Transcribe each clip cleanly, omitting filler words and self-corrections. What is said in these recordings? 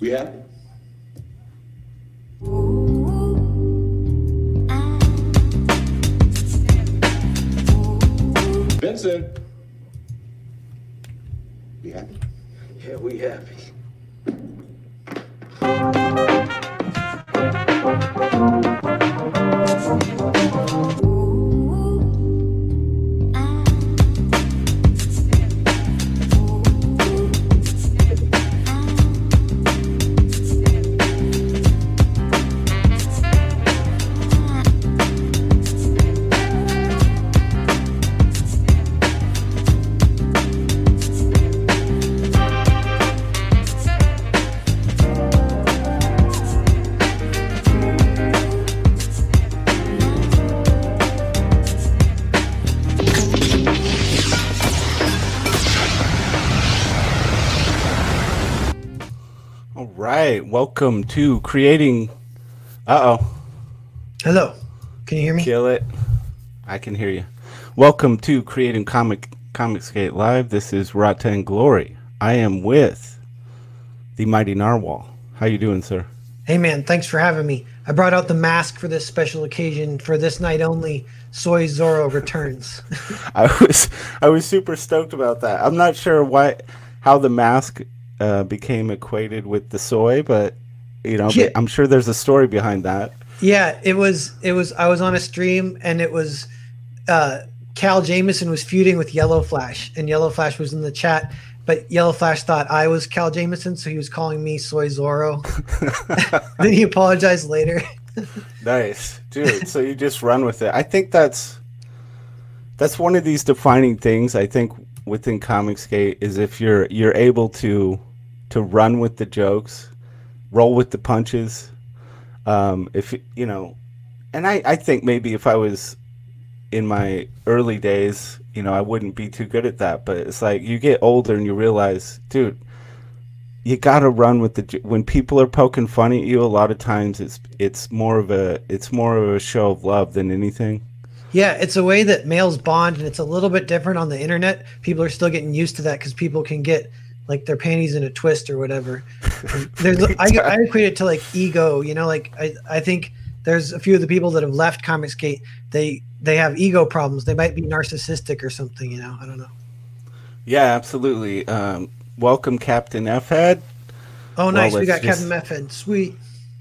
We have. Vincent. We happy? Yeah, we happy. Welcome to creating. Hello. Can you hear me? Kill it. I can hear you. Welcome to creating Comicsgate Live. This is Rata and Glory. I am with the mighty Narwhal. How you doing, sir? Hey man, thanks for having me. I brought out the mask for this special occasion. For this night only, Soy Zorro returns. I was super stoked about that. I'm not sure how the mask became equated with the soy, but yeah. I'm sure there's a story behind that. Yeah, it was I was on a stream and it was Cal Jameson was feuding with Yellow Flash and Yellow Flash was in the chat, but Yellow Flash thought I was Cal Jameson, so he was calling me Soy Zorro. Then he apologized later. Nice, dude. So you just run with it. I think that's one of these defining things, I think, within Comicsgate, is if you're able to run with the jokes, roll with the punches. If and I think maybe if I was in my early days, I wouldn't be too good at that. But it's like you get older and you realize, dude, you gotta run with when people are poking fun at you. A lot of times it's more of a show of love than anything. Yeah, it's a way that males bond, and it's a little bit different on the internet. People are still getting used to that because people can get like their panties in a twist or whatever. I equate it to like ego, I think there's a few of the people that have left Comicsgate, they have ego problems. They might be narcissistic or something, I don't know. Yeah, absolutely. Welcome, Captain F-Head. Oh, nice. We got Captain F-Head. Sweet.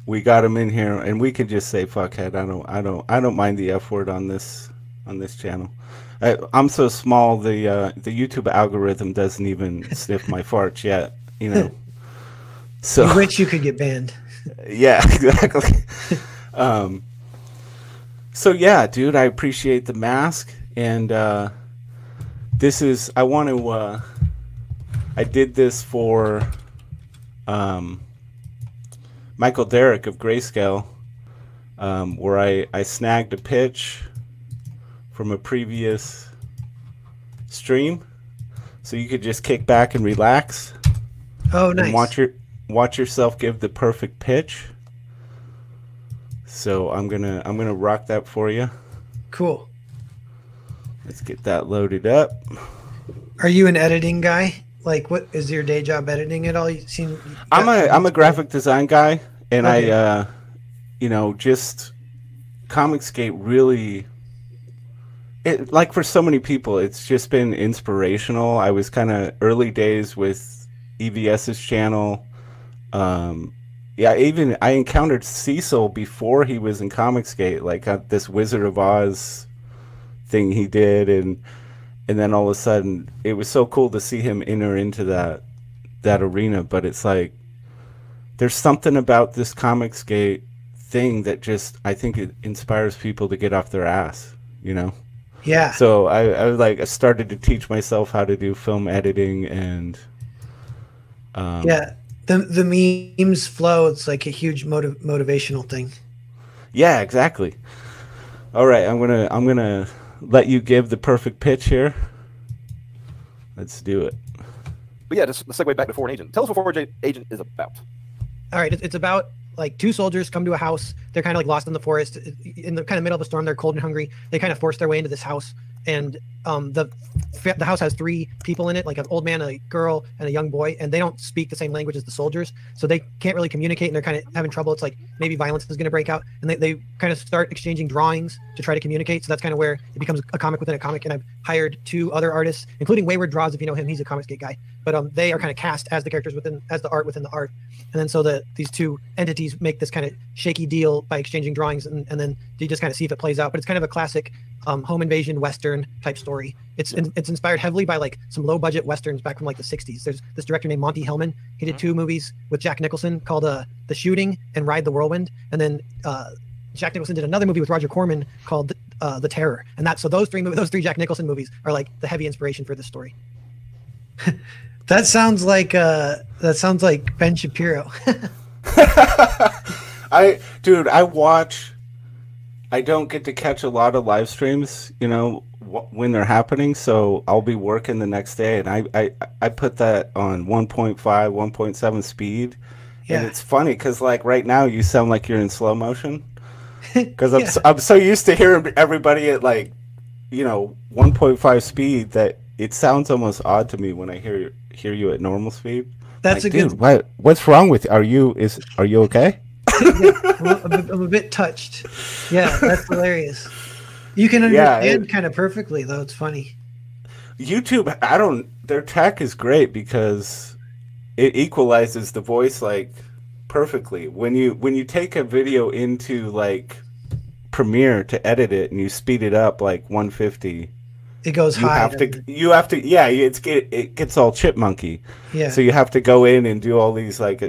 We got him in here, and we can just say fuckhead. I don't mind the F word on this channel. I'm so small, the YouTube algorithm doesn't even sniff my farts yet. So you wish you could get banned. Yeah, exactly. So yeah, dude, I appreciate the mask, and this is I did this for Michael Derrick of Grayscale, where I snagged a pitch from a previous stream, so you could just kick back and relax. Oh, nice. And watch yourself give the perfect pitch. So I'm gonna rock that for you. Cool. Let's get that loaded up. Are you an editing guy? Like, what is your day job? Editing at all? I'm a graphic design guy, and okay. I just Comicsgate really. Like for so many people, it's just been inspirational. I was kind of early days with EVS's channel. I encountered Cecil before he was in Comicsgate, like this Wizard of Oz thing he did, and then all of a sudden it was so cool to see him enter into that arena. But it's like there's something about this Comicsgate thing that just, I think it inspires people to get off their ass, Yeah. So I started to teach myself how to do film editing, and yeah, the memes flow. It's like a huge motivational thing. Yeah, exactly. All right, I'm gonna let you give the perfect pitch here. Let's do it. But yeah, just segue back to Foreign Agent. Tell us what Foreign Agent is about. All right, it's about like two soldiers come to a house. They're kind of like lost in the forest in the kind of middle of a storm. They're cold and hungry. They kind of force their way into this house, and the house has three people in it, like an old man, a girl, and a young boy, and they don't speak the same language as the soldiers, so they can't really communicate, and they're kind of having trouble. It's like maybe violence is going to break out, and they kind of start exchanging drawings to try to communicate. So that's kind of where it becomes a comic within a comic. And I've hired two other artists, including Wayward Draws, if you know him. He's a Comicsgate guy, but they are kind of cast as the characters as the art within the art. And then so these two entities make this kind of shaky deal by exchanging drawings, and then you just kind of see if it plays out. But it's kind of a classic home invasion Western type story. It's inspired heavily by like some low budget Westerns back from like the 60s. There's this director named Monty Hellman. He did two movies with Jack Nicholson called The Shooting and Ride the Whirlwind. And then Jack Nicholson did another movie with Roger Corman called The Terror. And those three JackNicholson movies are like the heavy inspiration for this story. That sounds like Ben Shapiro. I don't get to catch a lot of live streams, when they're happening. So I'll be working the next day, and I put that on 1.5, 1.7 speed. Yeah. And it's funny because like right now you sound like you're in slow motion because I'm so used to hearing everybody at like, 1.5 speed that it sounds almost odd to me when I hear you at normal speed. That's like, a dude, good. What's wrong with you? Are you okay? I'm a bit touched. Yeah, that's hilarious. You can understand kind of perfectly, though. It's funny. YouTube, their tech is great because it equalizes the voice like perfectly. When you take a video into like Premiere to edit it and you speed it up like 150, it goes high. It gets all chipmunky. Yeah. So you have to go in and do all these like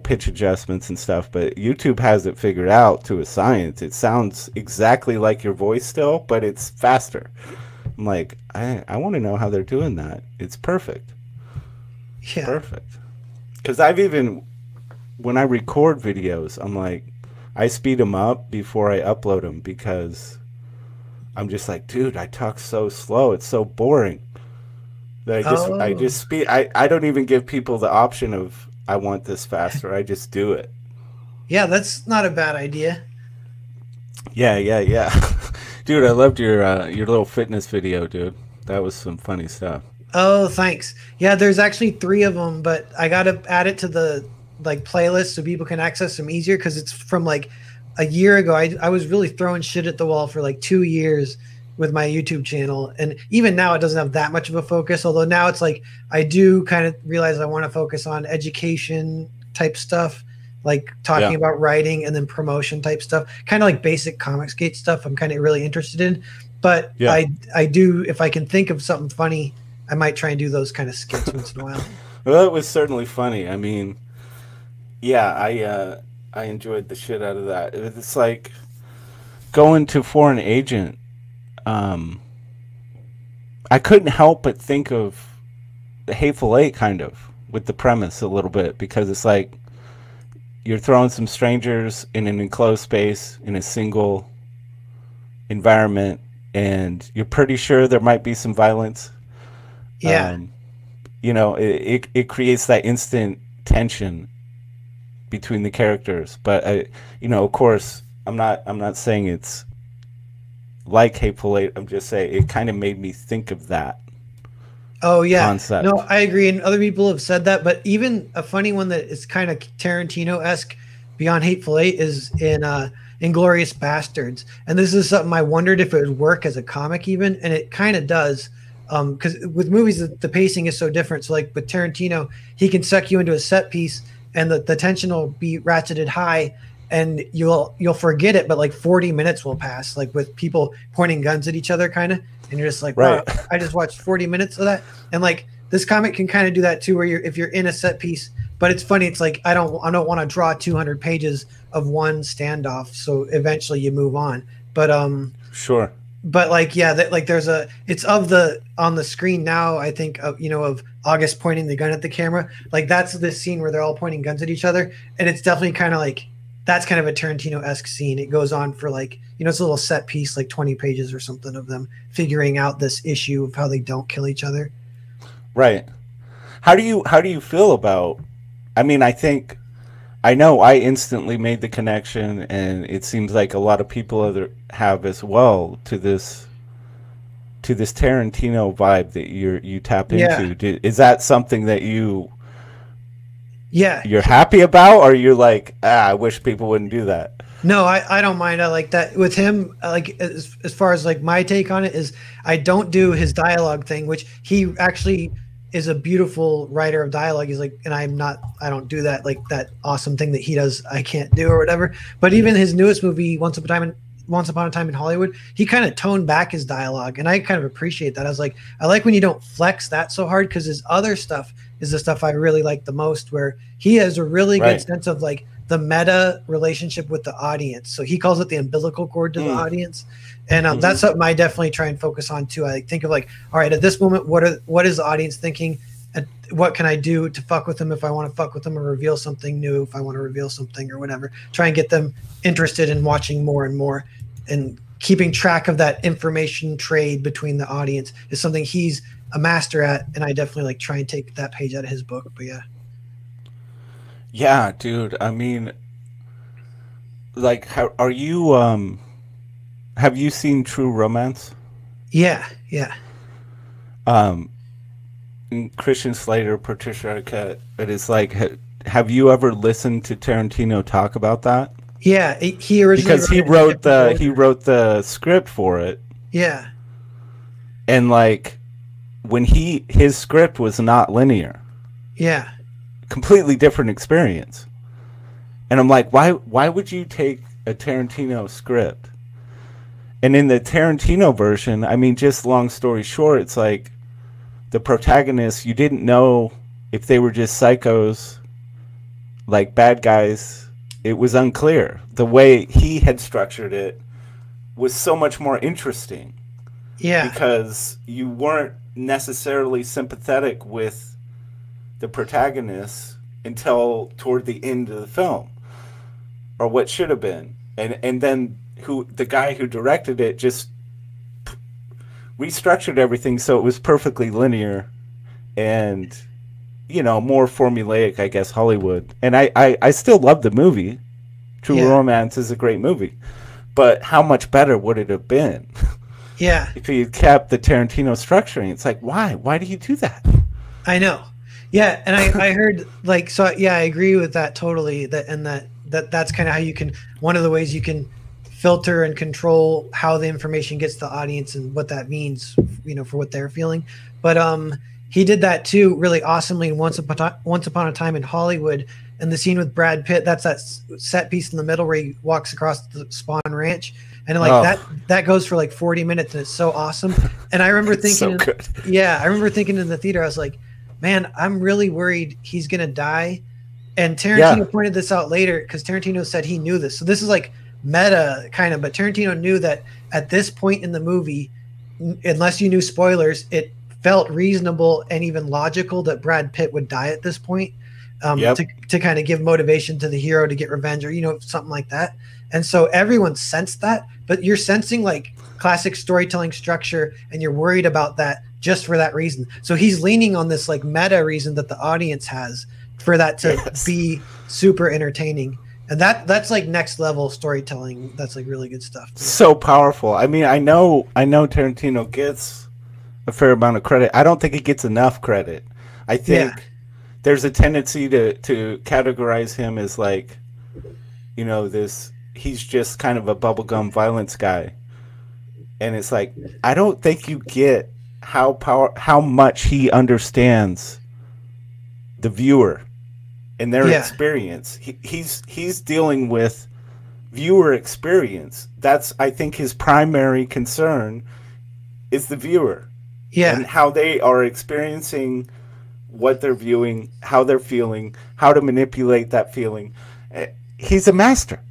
pitch adjustments and stuff. But YouTube has it figured out to a science. It sounds exactly like your voice still, but it's faster. I'm like, I want to know how they're doing that. It's perfect. Yeah. Perfect. Because when I record videos, I'm like, I speed them up before I upload them because I'm just like, dude, I talk so slow. It's so boring. That I just speed. I don't even give people the option of I want this faster. I just do it. Yeah, that's not a bad idea. Yeah. Dude, I loved your little fitness video, dude. That was some funny stuff. Oh, thanks. Yeah, there's actually 3 of them, but I got to add it to the like playlist so people can access them easier because it's from like a year ago. I was really throwing shit at the wall for like 2 years with my YouTube channel. And even now it doesn't have that much of a focus, although now it's like I do kind of realize I want to focus on education type stuff, like talking about writing and then promotion type stuff, kind of like basic Comicsgate stuff I'm kind of really interested in. But I do, if I can think of something funny, I might try and do those kind of skits once in a while. Well, it was certainly funny. I mean, I enjoyed the shit out of that. It's like going to Foreign Agent. I couldn't help but think of the Hateful Eight kind of with the premise a little bit because it's like you're throwing some strangers in an enclosed space in a single environment and you're pretty sure there might be some violence. Yeah. It creates that instant tension between the characters, but of course I'm not saying it's like Hateful Eight. I'm just saying it kind of made me think of that. Oh yeah, concept. No, I agree, and other people have said that. But even a funny one that is kind of Tarantino-esque beyond Hateful Eight is in Inglourious Bastards, and this is something I wondered if it would work as a comic even, and it kind of does. Because with movies, the pacing is so different. So like with Tarantino, he can suck you into a set piece and the tension will be ratcheted high and you'll forget it, but like 40 minutes will pass, like with people pointing guns at each other kind of, and you're just like, wow, I just watched 40 minutes of that. And like this comic can kind of do that too, where if you're in a set piece, but it's funny. It's like, I don't want to draw 200 pages of one standoff. So eventually you move on, but sure. But like, it's on the screen now, I think of August pointing the gun at the camera. Like that's this scene where they're all pointing guns at each other. And it's definitely kind of like, that's kind of a Tarantino-esque scene. It goes on for like, it's a little set piece, like 20 pages or something of them figuring out this issue of how they don't kill each other. Right. How do you feel about, I mean, I think I know I instantly made the connection, and it seems like a lot of people have as well to this Tarantino vibe that you tap Yeah. into. Is that something that you're Yeah. happy about, or you're like, I wish people wouldn't do that? No, I don't mind. I like that with him. Like as far as like my take on it is, I don't do his dialogue thing, which he actually is a beautiful writer of dialogue. He's like, and I don't do that, like that awesome thing that he does. I can't do or whatever. But even his newest movie, Once Upon a Time in Hollywood, he kind of toned back his dialogue, and I kind of appreciate that. I was like, I like when you don't flex that so hard, because his other stuff is the stuff I really like the most, where he has a really good sense of like the meta relationship with the audience. So he calls it the umbilical cord to the audience. And that's something I definitely try and focus on too. I think of like, all right, at this moment, what is the audience thinking? And what can I do to fuck with them if I want to fuck with them, or reveal something new if I want to reveal something or whatever. Try and get them interested in watching more and more, and keeping track of that information trade between the audience is something he's a master at. And I definitely like try and take that page out of his book. But yeah. Yeah, dude. I mean, like, are you? Have you seen True Romance? Yeah. Christian Slater, Patricia Arquette. It is like, have you ever listened to Tarantino talk about that? Yeah, he originally because he wrote the script for it. Yeah, and like when his script was not linear. Yeah. Completely different experience. And I'm like, why would you take a Tarantino script? And in the Tarantino version, I mean, just long story short, it's like the protagonists, you didn't know if they were just psychos, like bad guys. It was unclear. The way he had structured it was so much more interesting. Yeah. Because you weren't necessarily sympathetic with the protagonists until toward the end of the film, or what should have been. And then the guy who directed it just restructured everything so it was perfectly linear and, you know, more formulaic, I guess, Hollywood. And I still love the movie. True Romance is a great movie. But how much better would it have been? Yeah. If you kept the Tarantino structuring? It's like, why? Why do you do that? I know. Yeah, and I heard like, so yeah, I agree with that totally. That's kind of how you can, one of the ways you can filter and control how the information gets to the audience and what that means, you know, for what they're feeling. But he did that too really awesomely in Once Upon a Time in Hollywood. And the scene with Brad Pitt, that's that set piece in the middle where he walks across the Spawn Ranch. And like that goes for like 40 minutes and it's so awesome. And I remember thinking, I remember thinking in the theater, I was like, man, I'm really worried he's going to die. And Tarantino pointed this out later because Tarantino said he knew this. So this is like meta kind of, but Tarantino knew that at this point in the movie, unless you knew spoilers, it felt reasonable and even logical that Brad Pitt would die at this point. To kind of give motivation to the hero to get revenge, or, you know, something like that. And so everyone sensed that, but you're sensing like classic storytelling structure and you're worried about that just for that reason. So he's leaning on this like meta reason that the audience has for that to be super entertaining. And that's like next level storytelling. That's like really good stuff. So powerful. I mean, I know Tarantino gets a fair amount of credit. I don't think he gets enough credit. I think there's a tendency to categorize him as like, you know, he's just kind of a bubblegum violence guy. And it's like, I don't think you get how much he understands the viewer and their experience. He's dealing with viewer experience. That's, I think, his primary concern is the viewer. Yeah. And how they are experiencing what they're viewing, how they're feeling, how to manipulate that feeling. He's a master.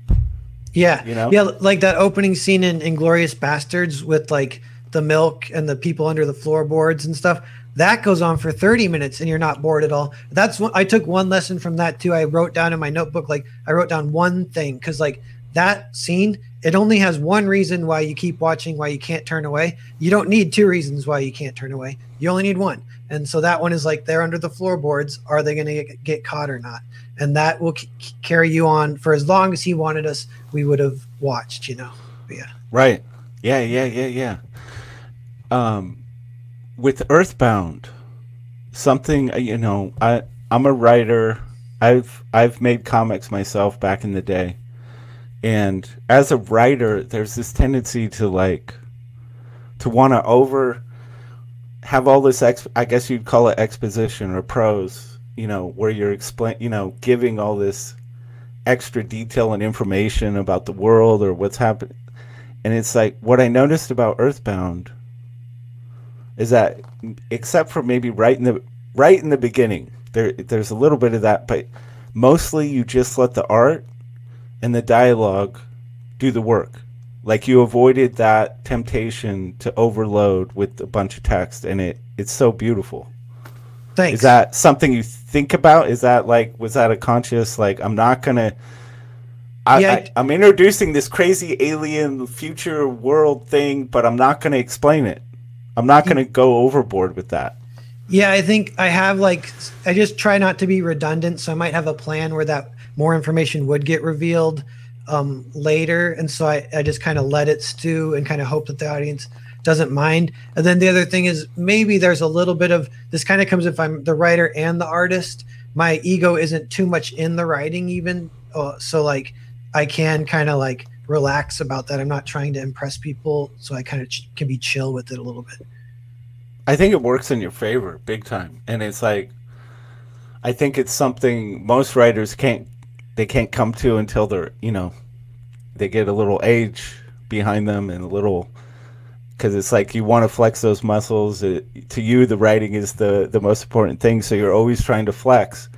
Yeah. You know? Yeah, like that opening scene in Inglourious Bastards with like the milk and the people under the floorboards and stuff. That goes on for 30 minutes and you're not bored at all. That's what I took one lesson from that too. I wrote down in my notebook, like I wrote down one thing, because like that scene, it only has one reason why you keep watching, why you can't turn away. You don't need two reasons why you can't turn away. You only need one. And so that one is like, they're under the floorboards. Are they going to get caught or not? And that will carry you on for as long as he wanted us. We would have watched, you know. But yeah. Right. Yeah. With Earthbound, something, you know, I'm a writer. I've made comics myself back in the day. And as a writer, there's this tendency to want to have all this, I guess you'd call it exposition or prose, you know, where you're giving all this extra detail and information about the world or what's happening. And it's like, what I noticed about Earthbound is that, except for maybe right in the beginning, there's a little bit of that, but mostly you just let the art and the dialogue do the work. Like, you avoided that temptation to overload with a bunch of text, and it's so beautiful. Thanks. Is that something you think about? Is that was that a conscious, like, I'm not gonna I'm introducing this crazy alien future world thing, but I'm not gonna explain it. I'm not gonna go overboard with that. Yeah, I think I have, like, I just try not to be redundant, so I might have a plan where that more information would get revealed later, and so I just kind of let it stew and kind of hope that the audience doesn't mind. And then the other thing is, maybe there's a little bit of this, kind of comes if I'm the writer and the artist. My ego isn't too much in the writing even, so like I can kind of like relax about that. I'm not trying to impress people, so I kind of can be chill with it a little bit. I think it works in your favor big time. And it's like, I think it's something most writers can't come to until they're, you know, they get a little age behind them and a little, because it's like you want to flex those muscles. To you, the writing is the most important thing. So you're always trying to flex.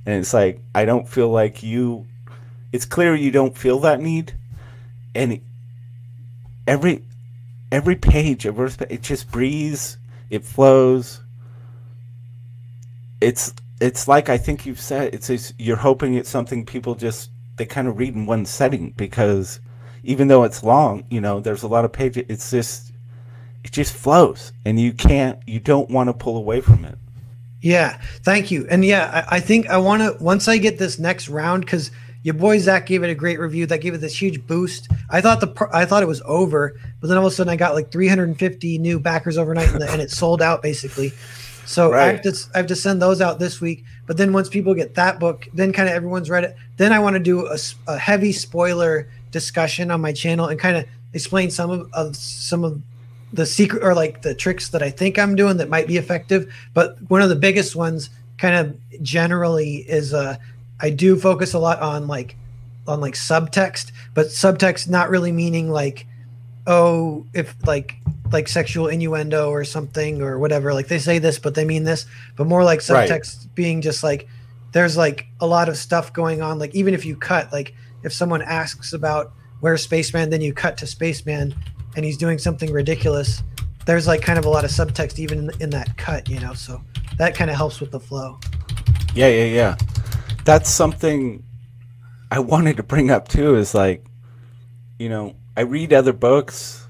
And it's like, I don't feel like it's clear you don't feel that need. And every page of Earth, it just breathes. It flows. It's like, I think you've said, you're hoping it's something people they kind of read in one setting, because even though it's long, you know, there's a lot of pages, it just flows, and you don't want to pull away from it. Yeah, thank you. And yeah, I think I want to, once I get this next round, because your boy Zach gave it a great review that gave it this huge boost. I thought it was over, but then all of a sudden I got like 350 new backers overnight, and it sold out basically. So right. I have to send those out this week. But then once people get that book, then kind of everyone's read it. Then I want to do a heavy spoiler discussion on my channel and kind of explain some of the secret, or like the tricks that I think I'm doing that might be effective. But one of the biggest ones kind of generally is I do focus a lot on subtext, but subtext not really meaning like, oh, if like sexual innuendo or something or whatever, like they say this but they mean this, but more like subtext being just like, there's like a lot of stuff going on. Like, even if you cut, like if someone asks about where's Spaceman, then you cut to Spaceman and he's doing something ridiculous, there's like kind of a lot of subtext even in that cut, you know, so that kind of helps with the flow. Yeah. That's something I wanted to bring up too, is like, you know, I read other books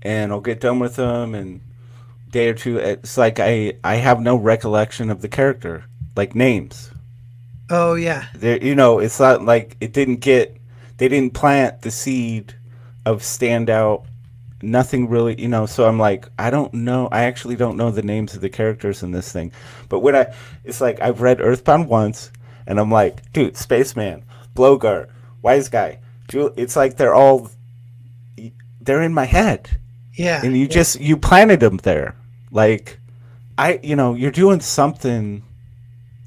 and I'll get done with them, and a day or two, it's like I have no recollection of the character, like names. Oh yeah. You know, it's not like they didn't plant the seed of standout, nothing really, you know, so I'm like, I actually don't know the names of the characters in this thing. But it's like, I've read Earthbound once, and I'm like, dude, Spaceman, Blowguard, Wise Guy, it's like they're in my head. Yeah. And you planted them there. Like, you're doing something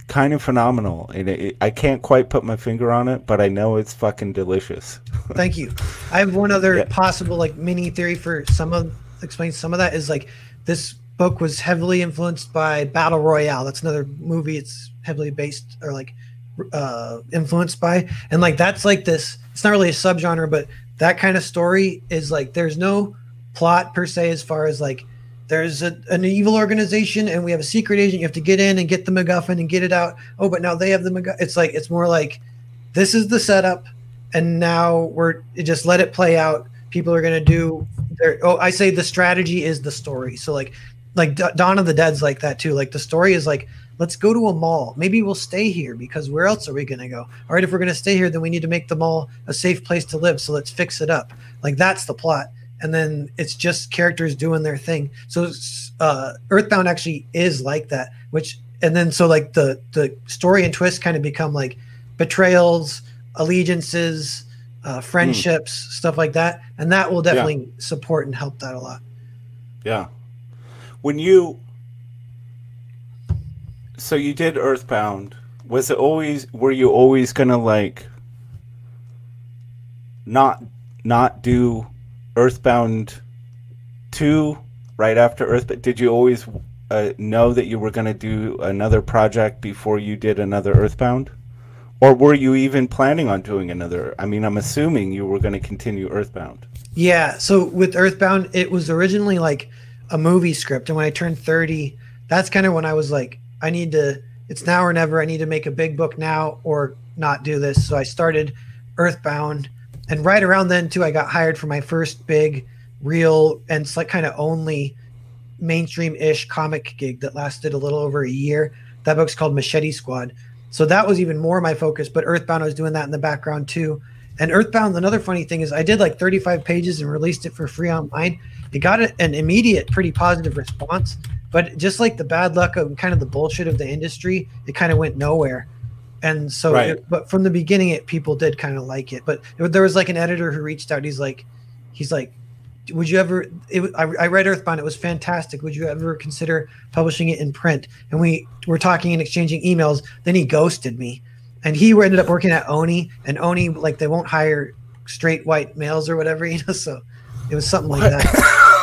kind of phenomenal, and I can't quite put my finger on it, but I know it's fucking delicious. Thank you. I have one other possible like mini theory for explain some of that, is like, this book was heavily influenced by Battle Royale. That's another movie it's heavily based or like influenced by, and like that's like this, it's not really a subgenre, but that kind of story is like, there's no plot per se, as far as like, there's an evil organization and we have a secret agent, you have to get in and get the MacGuffin and get it out. Oh, but now they have the MacGuffin. It's like, it's more like, this is the setup and now just let it play out. People are gonna do I say the strategy is the story. So like Dawn of the Dead's like that too. Like the story is like, let's go to a mall. Maybe we'll stay here because where else are we gonna go? All right, if we're gonna stay here, then we need to make the mall a safe place to live. So let's fix it up. Like that's the plot. And then it's just characters doing their thing. So Earthbound actually is like that, and then so like the story and twist kind of become like betrayals, allegiances, friendships, stuff like that. And that will definitely support and help that a lot. Yeah. So you did Earthbound. Were you always gonna like not do Earthbound 2 right after Earthbound? Did you always know that you were going to do another project before you did another Earthbound? Or were you even planning on doing another? I mean, I'm assuming you were going to continue Earthbound. Yeah, so with Earthbound, it was originally like a movie script. And when I turned 30, that's kind of when I was like, it's now or never. I need to make a big book now or not do this. So I started Earthbound. And right around then, too, I got hired for my first big, real, and it's like kind of only mainstream-ish comic gig that lasted a little over a year. That book's called Machete Squad. So that was even more my focus, but Earthbound, I was doing that in the background, too. And Earthbound, another funny thing is I did like 35 pages and released it for free online. It got an immediate, pretty positive response. But just like the bad luck of kind of the bullshit of the industry, it kind of went nowhere. And so, but from the beginning, people did kind of like it. But there was like an editor who reached out. He's like, would you ever? I read Earthbound. It was fantastic. Would you ever consider publishing it in print? And we were talking and exchanging emails. Then he ghosted me, and he ended up working at Oni. And Oni, like, they won't hire straight white males or whatever, So it was something like that.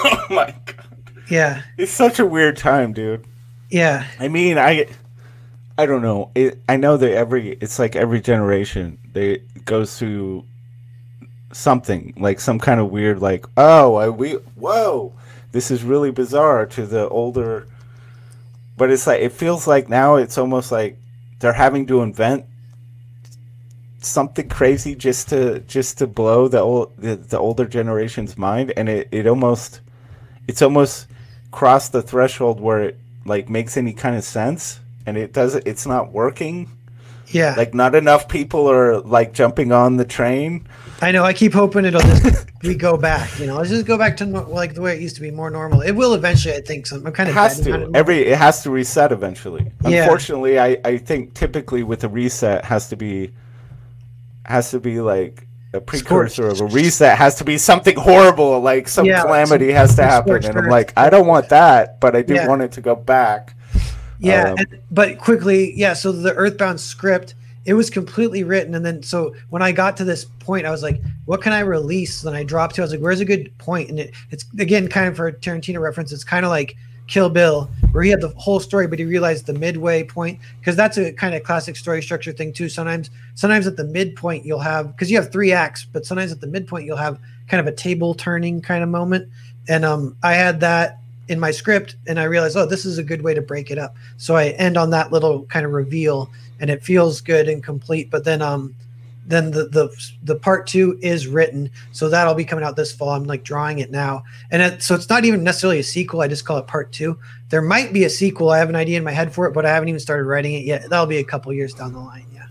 Oh my god. Yeah. It's such a weird time, dude. Yeah. I mean, I don't know. I know that it's like every generation they goes through something, like some kind of weird, like, whoa, this is really bizarre to the older. But it's like, it feels like now it's almost like they're having to invent something crazy just to blow the older generation's mind, and it's almost crossed the threshold where it like makes any kind of sense. And it's not working. Yeah. Like not enough people are like jumping on the train. I know. I keep hoping we go back, let's just go back to like the way it used to be, more normal. It will eventually, I think. So I'm kind of it has to reset eventually. Yeah. Unfortunately, I think typically with a reset has to be like a precursor of a reset, has to be something horrible, like some calamity has to happen. And I'm like, I don't want that, but I do want it to go back. Yeah, but quickly, so the Earthbound script, it was completely written. And then, so when I got to this point, I was like, what can I release? Then I dropped to, I was like, where's a good point? And it's, again, kind of for a Tarantino reference, it's kind of like Kill Bill, where he had the whole story, but he realized the midway point, because that's a kind of classic story structure thing too. Sometimes at the midpoint, you'll have, because you have 3 acts, but sometimes at the midpoint, you'll have kind of a table turning kind of moment. And I had that in my script, and I realized, this is a good way to break it up. So I end on that little kind of reveal, and it feels good and complete. But then the part 2 is written, so that'll be coming out this fall. I'm like drawing it now, and so it's not even necessarily a sequel. I just call it part 2. There might be a sequel. I have an idea in my head for it, but I haven't even started writing it yet. That'll be a couple years down the line. Yeah.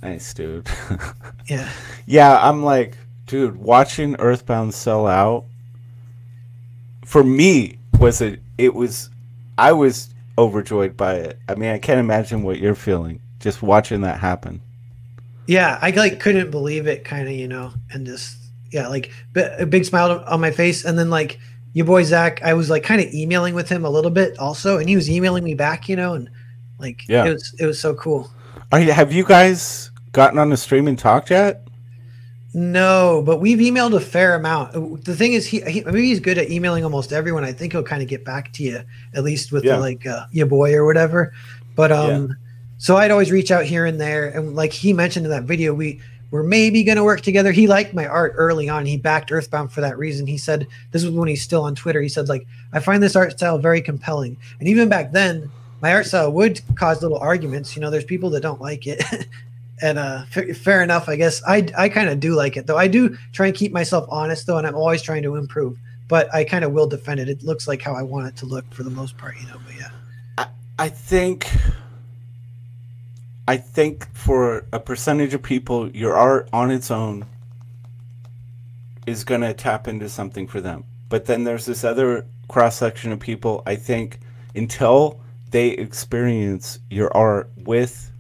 Nice, dude. Yeah. Yeah, I'm like, dude, watching Earthbound sell out, for me, I was overjoyed by it. I mean, I can't imagine what you're feeling just watching that happen. Yeah, I like couldn't believe it, kind of, and just like a big smile on my face. And then like your boy Zach, I was like kind of emailing with him a little bit also, and he was emailing me back, and like it was so cool. Have you guys gotten on the stream and talked yet? No, but we've emailed a fair amount. The thing is, maybe he's good at emailing almost everyone. I think he'll kind of get back to you, at least with the, like your boy or whatever. But so I'd always reach out here and there, and like he mentioned in that video, we were maybe going to work together. He liked my art early on. He backed Earthbound for that reason. He said, this was when he's still on Twitter. He said, like, I find this art style very compelling. And even back then, my art style would cause little arguments. There's people that don't like it. And fair enough, I guess. I kind of do like it, though. I do try and keep myself honest, though, and I'm always trying to improve. But I kind of will defend it. It looks like how I want it to look for the most part, you know. But yeah, I think for a percentage of people, your art on its own is going to tap into something for them. But then there's this other cross section of people, I think, until they experience your art with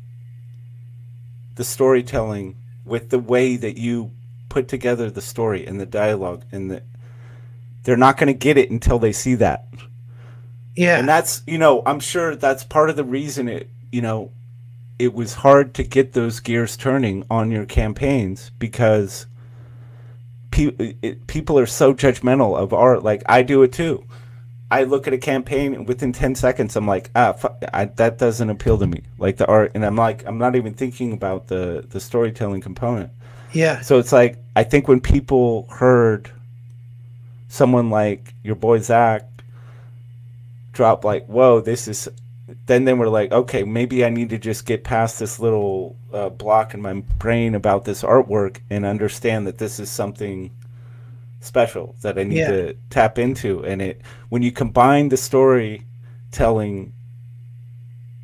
the storytelling, with the way that you put together the story and the dialogue, and they're not going to get it until they see that. Yeah. And that's, you know, I'm sure that's part of the reason it was hard to get those gears turning on your campaigns, because people are so judgmental of art. Like, I do it too. I look at a campaign and within 10 seconds, I'm like, that doesn't appeal to me. Like the art, and I'm like, I'm not even thinking about the storytelling component. Yeah. So it's like, I think when people heard someone like your boy Zach drop like, whoa, this is, then they were like, okay, maybe I need to just get past this little block in my brain about this artwork and understand that this is something special that I need to tap into. And when you combine the storytelling,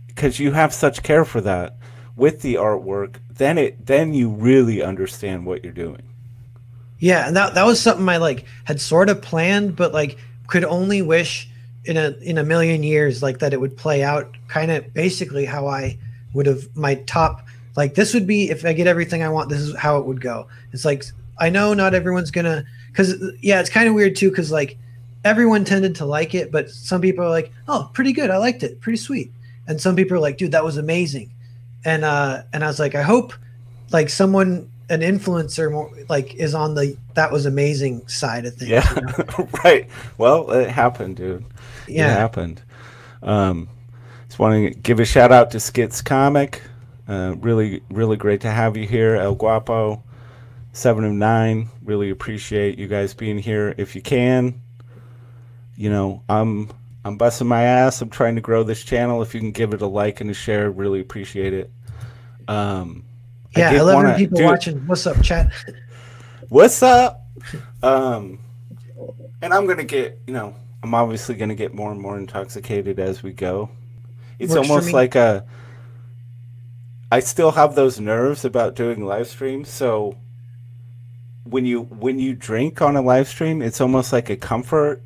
because you have such care for that, with the artwork, then you really understand what you're doing. Yeah, and that was something I had sort of planned, but could only wish in a million years that it would play out kind of basically how I would have my top, this would be, if I get everything I want, this is how it would go. It's I know not everyone's gonna, because it's kind of weird too, because everyone tended to like it, but some people are like, oh, pretty good, I liked it, pretty sweet, and some people are like, dude, that was amazing. And I was like, I hope someone, an influencer, more is on the that was amazing side of things. Yeah, you know? Right. Well, it happened, dude. Yeah, it happened. Just want to give a shout out to Skits Comic. Really, really great to have you here, El Guapo, 7 of 9. Really appreciate you guys being here. If you can, I'm busting my ass. I'm trying to grow this channel. If you can give it a like and a share, really appreciate it. Yeah, 11 people watching. What's up, chat? What's up? And I'm gonna get, I'm obviously gonna get more and more intoxicated as we go. It's almost like I still have those nerves about doing live streams. So when you drink on a live stream, it's almost like a comfort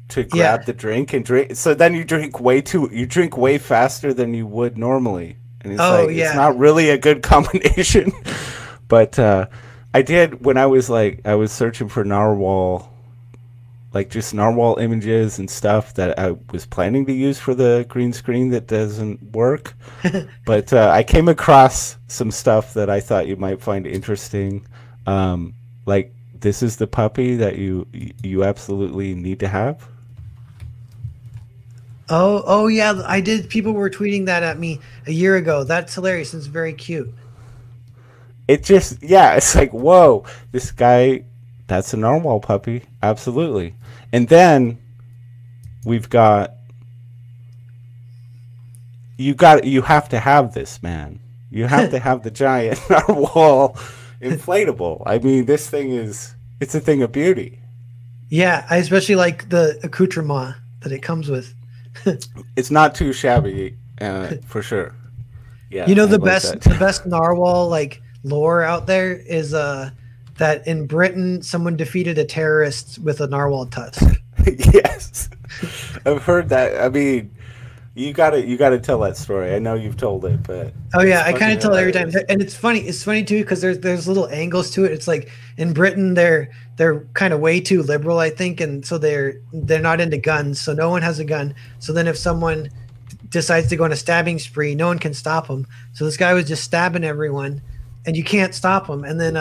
to grab the drink and drink. So then you drink way faster than you would normally. And it's it's not really a good combination. But I did, when I was searching for narwhal, just narwhal images and stuff that I was planning to use for the green screen that doesn't work. But I came across some stuff that I thought you might find interesting. This is the puppy that you absolutely need to have. Oh yeah, I did. People were tweeting that at me a year ago. That's hilarious. It's very cute. It just, it's like, whoa, this guy, that's a narwhal puppy. Absolutely. And then we've got, you have to have this, man. You have to have the giant narwhal inflatable. I mean, this thing it's a thing of beauty. Yeah, I especially like the accoutrement that it comes with. It's not too shabby, for sure. Yeah, the best narwhal lore out there is that in Britain someone defeated a terrorist with a narwhal tusk. Yes, I've heard that. I mean, you gotta tell that story. I know you've told it, but I kind of tell it every time, and it's funny. It's funny too because there's little angles to it. It's in Britain they're kind of way too liberal, I think, and so they're not into guns. So no one has a gun. So then if someone decides to go on a stabbing spree, no one can stop him. So this guy was just stabbing everyone, and you can't stop him. And then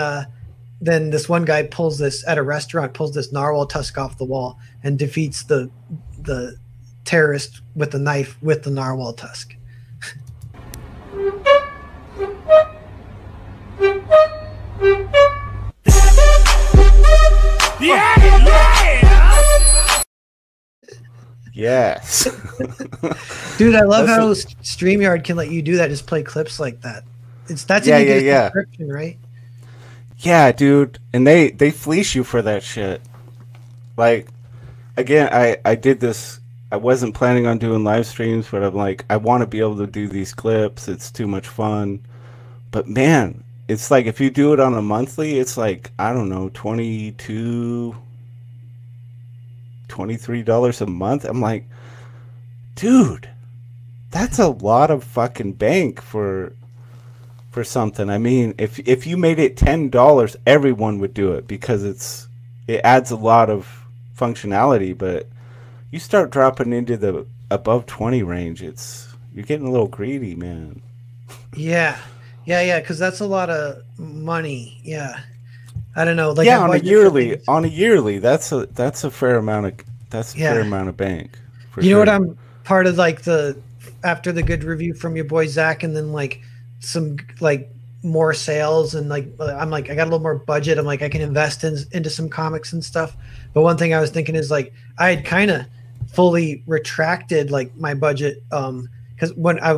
this one guy pulls this narwhal tusk off the wall and defeats the terrorist with the knife with the narwhal tusk. Yes. Dude, I love how StreamYard can let you do that, just play clips like that. That's Yeah, if you get a yeah. subscription, right? Yeah, dude, and they fleece you for that shit. Like, again, I did this. I wasn't planning on doing live streams, but I'm like, I want to be able to do these clips. It's too much fun. But man, it's like if you do it on a monthly, it's like, I don't know, $23 a month. I'm like, dude, that's a lot of fucking bank for something. I mean, if you made it $10, everyone would do it because it adds a lot of functionality, but you start dropping into the above 20 range, you're getting a little greedy, man. Yeah, because that's a lot of money. Yeah, I don't know. Like Yeah, I on a budget for yearly, things. that's a fair amount of fair amount of bank. For You know sure. what? I'm part of like after the good review from your boy Zach, and then like some like more sales, and like I'm like I got a little more budget. I'm like I can invest into some comics and stuff. But one thing I was thinking is like I had kind of fully retracted like my budget because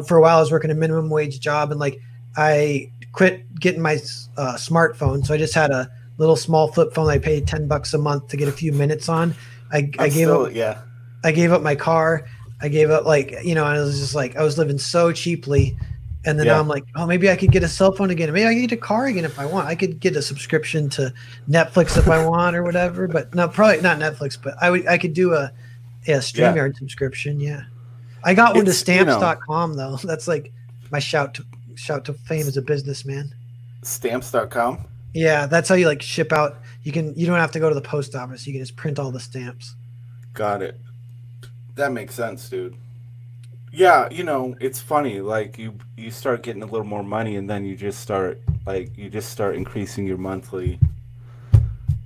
for a while I was working a minimum wage job, and like I quit getting my smartphone, so I just had a little small flip phone I paid $10 a month to get a few minutes on. I gave up. Yeah. I gave up my car. I gave up I was just like I was living so cheaply, and then now I'm like, oh, maybe I could get a cell phone again. Maybe I could get a car again if I want. I could get a subscription to Netflix if I want or whatever. But no, probably not Netflix. But I could do a StreamYard subscription. Yeah, I got one to Stamps.com though. That's like my shout to fame as a businessman. Stamps.com. Yeah, that's how you like ship out. You don't have to go to the post office. You can just print all the stamps. Got it. That makes sense, dude. Yeah, it's funny. Like you start getting a little more money, and then you just start increasing your monthly.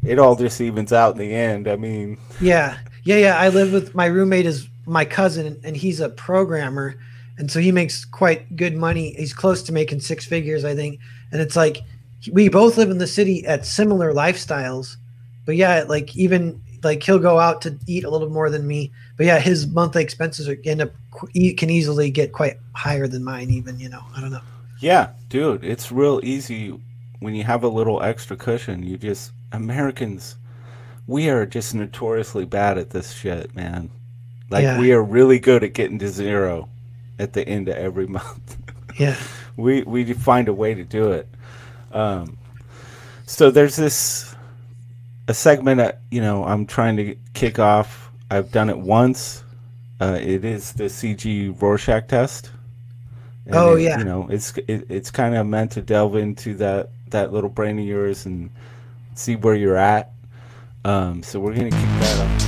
It all just evens out in the end. I mean. Yeah. I live with my roommate is my cousin, and he's a programmer, and so he makes quite good money. He's close to making six figures, I think. And it's like we both live in the city at similar lifestyles, but yeah, like even like he'll go out to eat a little more than me, but yeah, his monthly expenses can easily get quite higher than mine even, I don't know. Yeah, dude, it's real easy when you have a little extra cushion. Americans, we are just notoriously bad at this shit, man. Like we are really good at getting to zero at the end of every month. Yeah. We find a way to do it. So there's a segment that I'm trying to kick off. I've done it once. It is the CG Rorschach test. And it's kind of meant to delve into that little brain of yours and see where you're at. So we're gonna kick that off.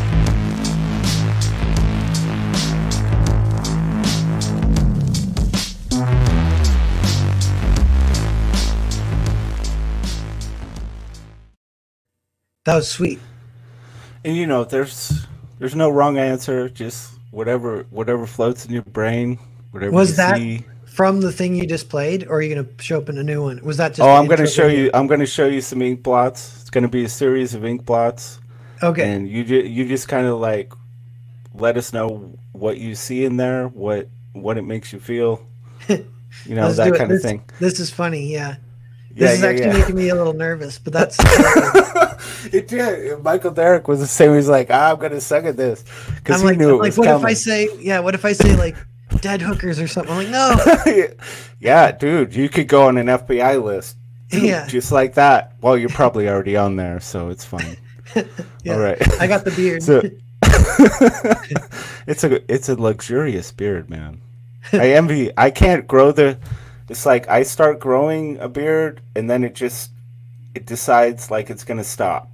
That was sweet. And there's no wrong answer, just whatever floats in your brain, whatever was you that see. From the thing you just played, or are you gonna show up in a new one? Was that just I'm gonna show you some ink blots. It's gonna be a series of ink blots. Okay. And you just kind of like let us know what you see in there, what it makes you feel. That kind of thing. This is funny, yeah. This is actually making me a little nervous, but that's it did. Michael Derrick was the same. He's like, I'm gonna suck at this because he knew it was what coming. What if I say like dead hookers or something? I'm like, no. Yeah, dude, you could go on an FBI list. Yeah, just like that. Well, you're probably already on there, so it's fine. Yeah. All right, I got the beard. So, it's a luxurious beard, man. I envy. I can't grow It's like I start growing a beard, and then it decides like it's gonna stop,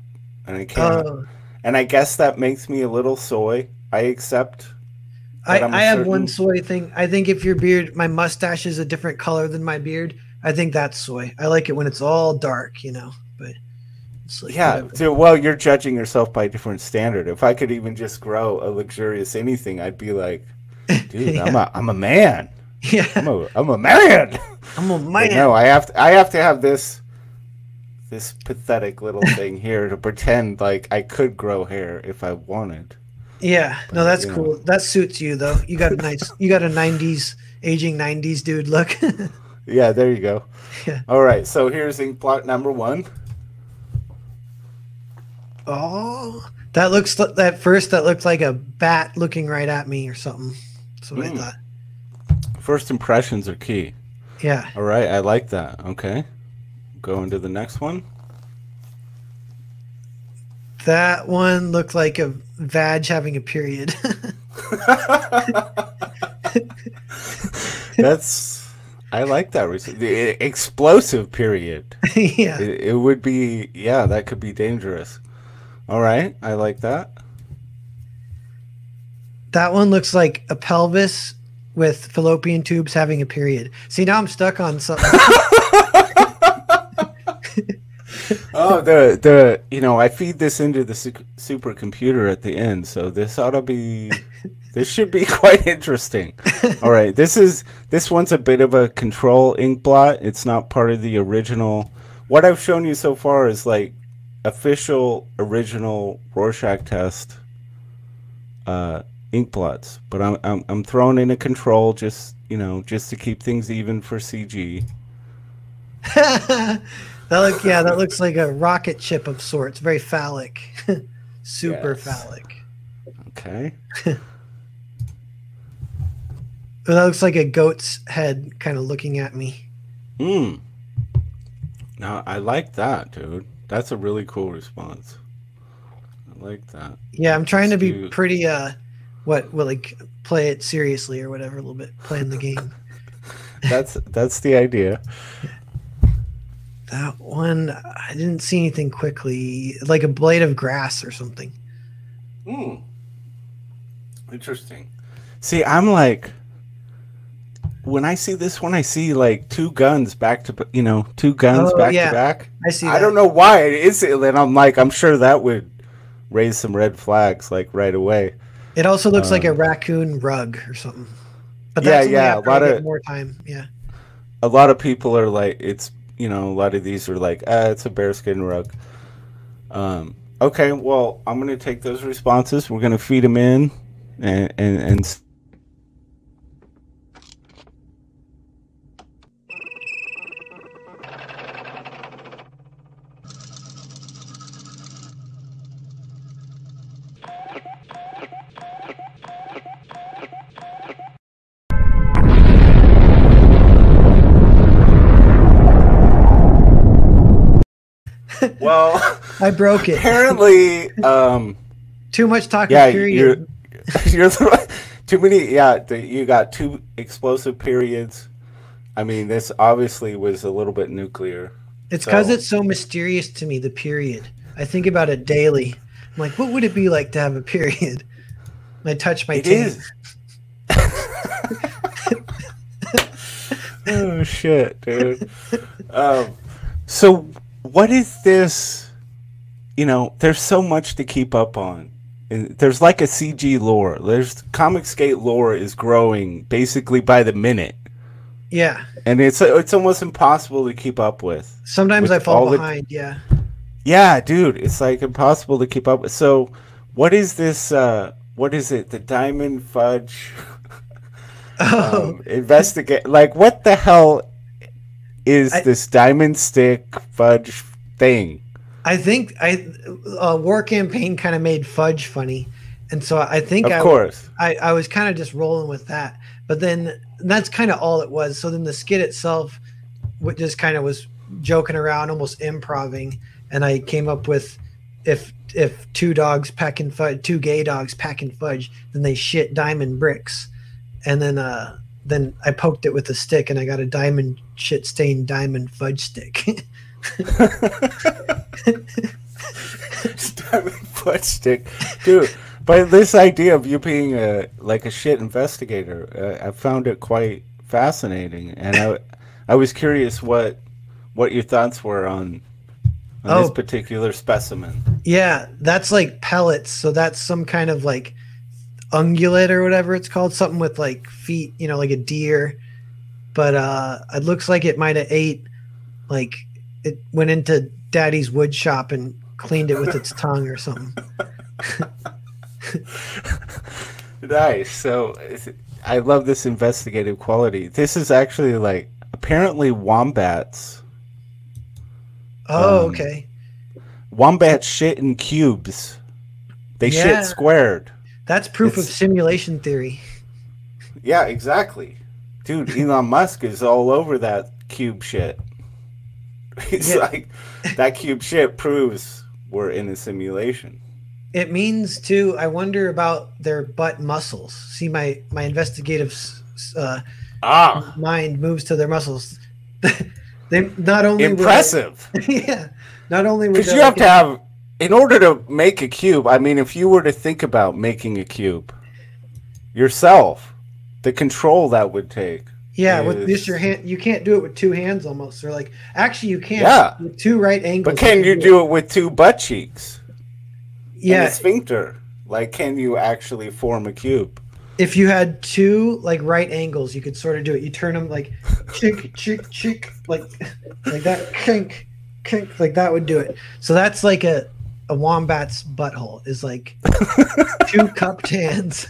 and I can't. And I guess that makes me a little soy. I accept. I have one soy thing. I think if my mustache is a different color than my beard, I think that's soy. I like it when it's all dark, But it's like so, well, you're judging yourself by a different standard. If I could even just grow a luxurious anything, I'd be like, dude, yeah. I'm a man. Yeah, I'm a man. I'm a man. But no, I have to have this pathetic little thing here to pretend like I could grow hair if I wanted. Yeah, but, no, that's cool. That suits you though. You got a 90s aging 90s dude look. Yeah, there you go. Yeah. All right, so here's ink blot number 1. Oh, that looks at first that looked like a bat looking right at me or something. That's what I thought. First impressions are key. Yeah. All right, I like that. Okay. Go into the next one. That one looked like a vag having a period. I like that. The explosive period. Yeah. It would be, yeah, that could be dangerous. All right, I like that. That one looks like a pelvis with fallopian tubes having a period. See, now I'm stuck on something. Oh, I feed this into the supercomputer at the end, so this should be quite interesting. All right, this one's a bit of a control ink blot. It's not part of the original. What I've shown you so far is like official original Rorschach test ink blots, but I'm throwing in a control just to keep things even for CG. That looks like a rocket ship of sorts. Very phallic. Super Yes. phallic. Okay. That looks like a goat's head kind of looking at me. Now I like that, dude. That's a really cool response. I like that. Yeah, I'm trying to be Dude. pretty like play it seriously or whatever a little bit, playing the game. That's the idea. That one, I didn't see anything quickly, like a blade of grass or something. Interesting. See, I'm like, when I see this one, I see like two guns back to back to back. I see I that. don't know why it is, and I'm sure that would raise some red flags like right away. It also looks like a raccoon rug or something. But Yeah, that's only yeah, after a lot I get of- more time. Yeah. A lot of people are like, it's a lot of these are like, it's a bearskin rug. Okay, well, I'm gonna take those responses. We're gonna feed them in, and well, I broke it. apparently, Too much talking. yeah, Period. you're too many. Yeah, you got two explosive periods. I mean, this obviously was a little bit nuclear. It's because So- it's so mysterious to me, the period. I think about it daily. I'm like, what would it be like to have a period? And I touch my It taint. is. Oh shit, dude. So what is this? There's so much to keep up on. And there's like a CG lore. There's Comicsgate lore is growing basically by the minute, Yeah. and it's almost impossible to keep up with. Sometimes With I fall all the- behind. Yeah. Yeah, dude, it's like impossible to keep up with. So, what is this? What is it? The Diamond Fudge Oh, investigate? Like, what the hell is this Diamond Stick Fudge thing? I think War Campaign kind of made fudge funny, and so I think Of course. I was kind of just rolling with that. But then that's kind of all it was. So then the skit itself, just kind of was joking around, almost improving, and I came up with if two dogs packing fudge, two gay dogs packing fudge, then they shit diamond bricks, and then I poked it with a stick, and I got a diamond shit stained diamond fudge stick. Diamond Fudge Stick, dude. But this idea of you being a shit investigator, I found it quite fascinating, and I was curious what your thoughts were on this particular specimen. Yeah, that's like pellets. So that's some kind of like ungulate or whatever it's called, something with like feet, like a deer. But it looks like it might have ate, like it went into Daddy's wood shop and cleaned it with its tongue or something. Nice. So I love this investigative quality. This is actually like apparently wombats. Oh, okay. Wombats shit in cubes. They Yeah. shit squared. That's proof of It's- simulation theory. Yeah, exactly. Dude, Elon Musk is all over that cube shit. He's Yeah. like, that cube shit proves we're in a simulation. It means too. I wonder about their butt muscles. See, my investigative mind moves to their muscles. They not only would Impressive. yeah, not only would Because they, you have like, to have, in order to make a cube, I mean, if you were to think about making a cube yourself, the control that would take. yeah, with is- just your hand, you can't do it with two hands almost. Or like, actually, you can. Yeah. With two right angles. But can you do it with two butt cheeks? And Yeah, a sphincter? Like, can you actually form a cube? if you had two like right angles, you could sort of do it. You turn them like chick, chick, chick, like that, kink, kink, like that would do it. So that's like a wombat's butthole is like two cupped hands.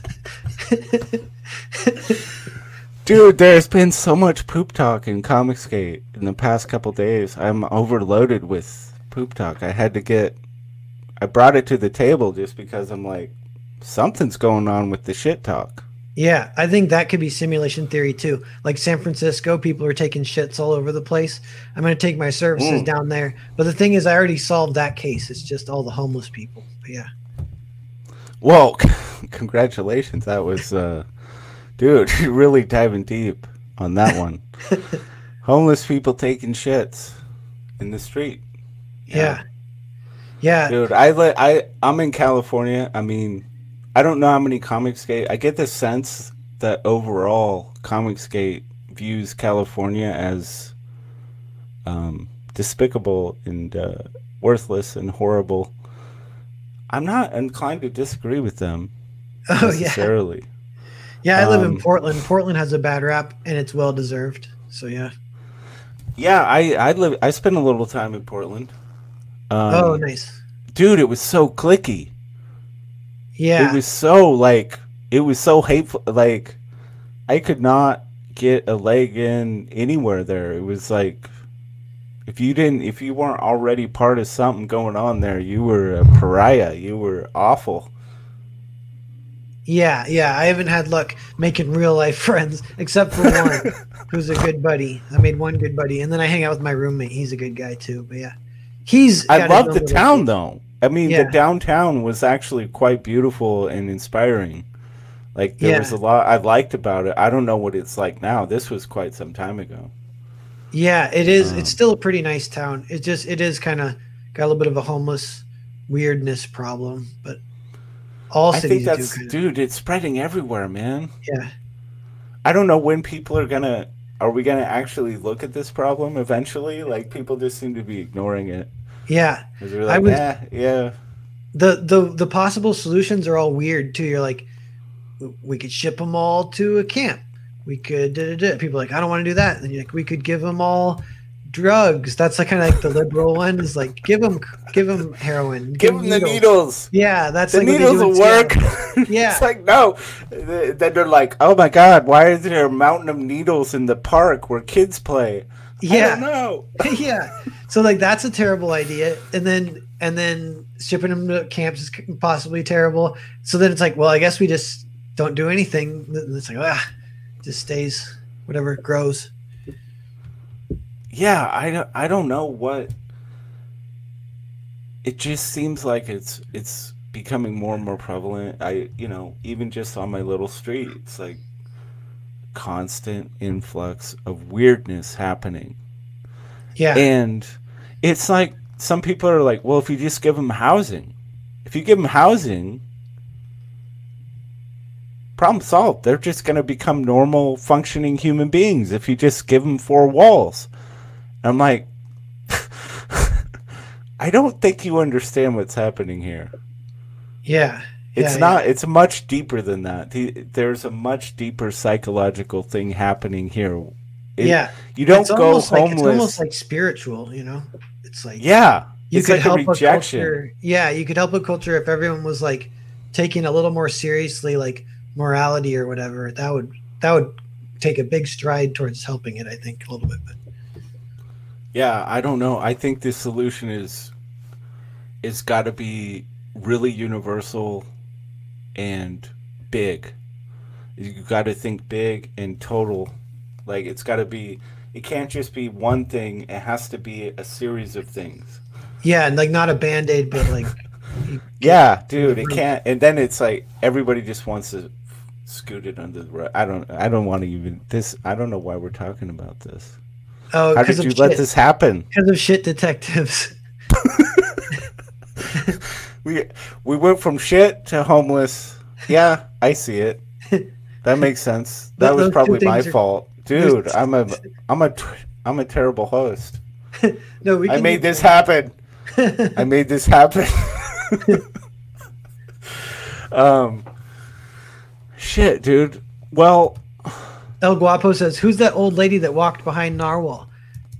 Dude, there's been so much poop talk in Comicsgate in the past couple days. I'm overloaded with poop talk. I brought it to the table just because I'm like, something's going on with the shit talk. Yeah, I think that could be simulation theory too. Like San Francisco, people are taking shits all over the place. I'm going to take my services down there. But the thing is, I already solved that case. It's just all the homeless people. But yeah. Whoa, congratulations. That was, dude, you're really diving deep on that one. Homeless people taking shits in the street. Yeah. Yeah. Dude, I'm in California. I mean, I don't know how many Comicsgate. I get the sense that overall Comicsgate views California as despicable and worthless and horrible. I'm not inclined to disagree with them Oh, yeah. necessarily. Yeah, I live in Portland. Portland has a bad rap, and it's well deserved. So yeah. Yeah, I spent a little time in Portland. Oh, nice. Dude, it was so cliquey. Yeah. It was so hateful. Like, I could not get a leg in anywhere there. It was like, if you weren't already part of something going on there, you were a pariah. You were awful. Yeah, I haven't had luck making real life friends except for one who's a good buddy. I made one good buddy, and then I hang out with my roommate. He's a good guy too. But yeah, I love the town though. I mean, Yeah. the downtown was actually quite beautiful and inspiring. Like, there was a lot I liked about it. I don't know what it's like now. This was quite some time ago. Yeah, it is. It's still a pretty nice town. It is kind of got a little bit of a homeless weirdness problem, but all I cities think do that's, kind of. dude, it's spreading everywhere, man. Yeah. I don't know when people are we gonna actually look at this problem eventually? Like, people just seem to be ignoring it. Yeah. 'Cause they're like, yeah. The possible solutions are all weird too. You're like, we could ship them all to a camp. We could people are like, I don't want to do that. And you're like, we could give them all drugs. That's like kind of like the liberal one is like, give them heroin, Give them the needles. Yeah, that's The like what they needles do in will work. Seattle. Yeah. It's like, no. Then they're like, oh my God, why is there a mountain of needles in the park where kids play? Yeah. I don't know. Yeah. So like that's a terrible idea. And then shipping them to camps is possibly terrible. So then it's like, well, I guess we just don't do anything. And it's like, just stays whatever grows. Yeah, I don't know what. It just seems like it's becoming more and more prevalent. Even just on my little street, it's like constant influx of weirdness happening. Yeah. And it's like some people are like, well, if you just give them housing, problem solved. They're just going to become normal functioning human beings if you just give them four walls. And I'm like, I don't think you understand what's happening here. Yeah. It's not. It's much deeper than that. There's a much deeper psychological thing happening here. You don't go homeless. It's almost like spiritual, you know? It's like you could like help a rejection. culture. Yeah, you could help a culture if everyone was like taking a little more seriously like morality or whatever. That would take a big stride towards helping it. I think a little bit. But. Yeah, I don't know. I think the solution is got to be really universal and big. You got to think big and total. Like it's got to be. It can't just be one thing. It has to be a series of things. Yeah, and like not a Band-Aid, but like. Yeah, dude, it can't. And then it's like everybody just wants to scoot it under the rug. I don't want to even this. I don't know why we're talking about this. Oh, how did you let this happen? Because of shit detectives. we went from shit to homeless. Yeah, I see it. That makes sense. That was probably my fault, dude. I'm a terrible host. No, I made this happen. I made this happen. Shit, dude. Well, El Guapo says, "Who's that old lady that walked behind Narwhal?"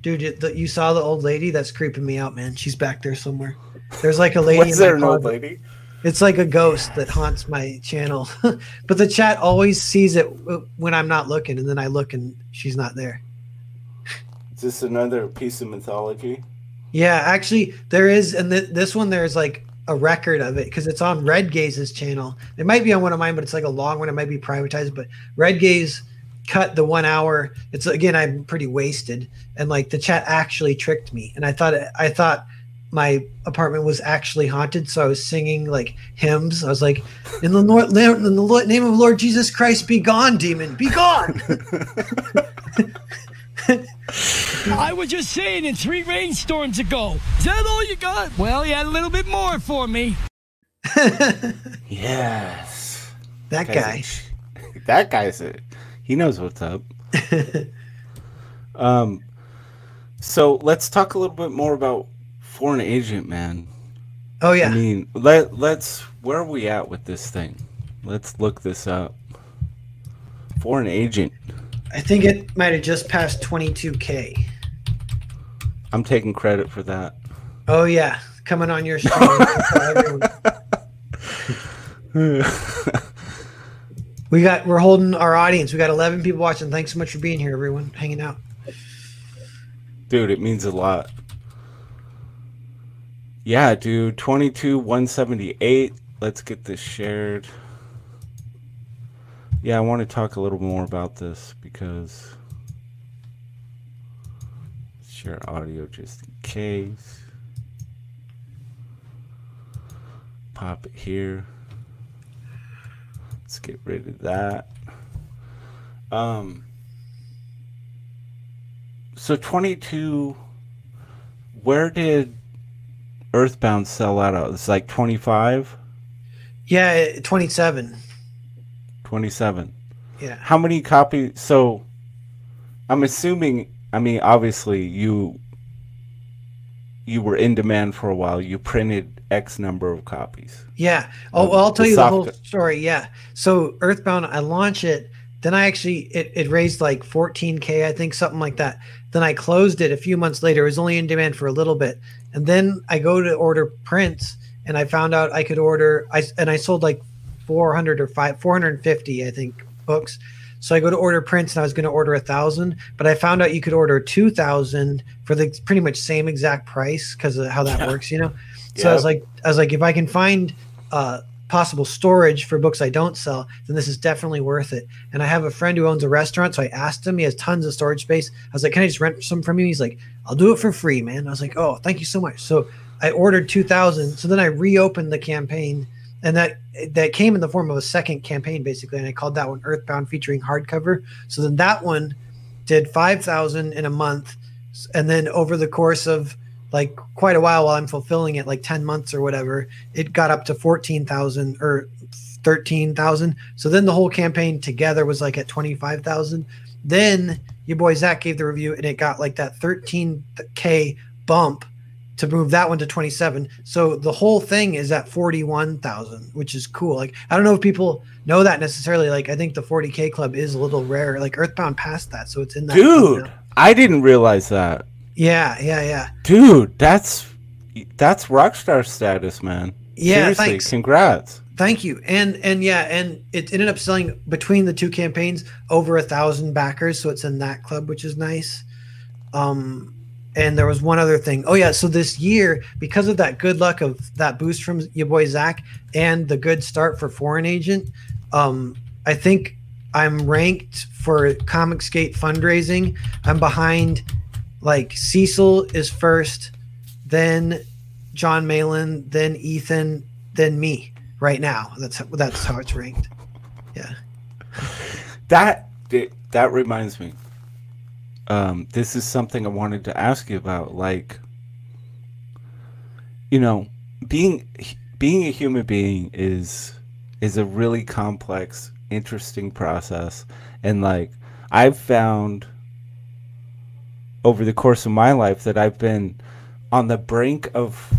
Dude, you saw the old lady? That's creeping me out, man. She's back there somewhere. There's like a lady. Was there an old lady? It's like a ghost that haunts my channel. But the chat always sees it when I'm not looking, and then I look and she's not there. Is this another piece of mythology? Yeah, actually, there is, and this one there's like a record of it because it's on Red Gaze's channel. It might be on one of mine, but it's like a long one. It might be privatized, but Red Gaze cut the 1 hour. It's again, I'm pretty wasted, and like the chat actually tricked me, and I thought my apartment was actually haunted, so I was singing like hymns. I was like, in the name of Lord Jesus Christ, be gone, demon, be gone. I was just saying it 3 rainstorms ago. Is that all you got? Well, you had a little bit more for me. Yes. That guy. That guy's it. He knows what's up. So let's talk a little bit more about Foreign Agent, man. Oh yeah. I mean, let's where are we at with this thing? Let's look this up. Foreign Agent. I think it might have just passed 22K. I'm taking credit for that. Oh yeah, coming on your stream. We're holding our audience. We got 11 people watching. Thanks so much for being here, everyone, hanging out. Dude, it means a lot. Yeah, dude, 22,178. Let's get this shared. Yeah, I want to talk a little more about this because share audio just in case. Pop it here. Let's get rid of that. So 22, where did Earthbound sell out of? It's like 25? Yeah, 27. 27. Yeah. How many copies? So I'm assuming, I mean, obviously you were in demand for a while. You printed X number of copies. Yeah. Oh, well, I'll tell you the whole story. Yeah. So Earthbound, I launched it. Then I actually, it raised like 14K, I think, something like that. Then I closed it a few months later. It was only in demand for a little bit. And then I go to order prints and I found out I could order, I sold like 450, I think, books. So I go to order prints and I was going to order 1,000, but I found out you could order 2,000 for the pretty much same exact price because of how that works, you know? So I was like, if I can find possible storage for books I don't sell, then this is definitely worth it. And I have a friend who owns a restaurant. So I asked him, he has tons of storage space. I was like, can I just rent some from you? He's like, I'll do it for free, man. I was like, oh, thank you so much. So I ordered 2,000. So then I reopened the campaign. And that came in the form of a second campaign, basically. And I called that one Earthbound featuring hardcover. So then that one did 5,000 in a month. And then over the course of like quite a while I'm fulfilling it, like 10 months or whatever, it got up to 14,000 or 13,000. So then the whole campaign together was like at 25,000. Then your boy Zach gave the review and it got like that 13K bump to move that one to 27. So the whole thing is at 41,000, which is cool. Like, I don't know if people know that necessarily. Like, I think the 40K club is a little rare. Like Earthbound passed that. So it's in that. Dude, I didn't realize that. Yeah. Dude, that's rockstar status, man. Yeah, seriously, thanks. Congrats. Thank you. And yeah, and it ended up selling between the two campaigns over 1,000 backers, so it's in that club, which is nice. And there was one other thing. Oh yeah, so this year, because of that good luck of that boost from your boy Zach and the good start for Foreign Agent, I think I'm ranked for Comicsgate fundraising. I'm behind, like, Cecil is first, then John Malin, then Ethan, then me. Right now, that's how it's ranked. Yeah. That reminds me. This is something I wanted to ask you about. Like, you know, being a human being is a really complex, interesting process, and like I've found over the course of my life that I've been on the brink of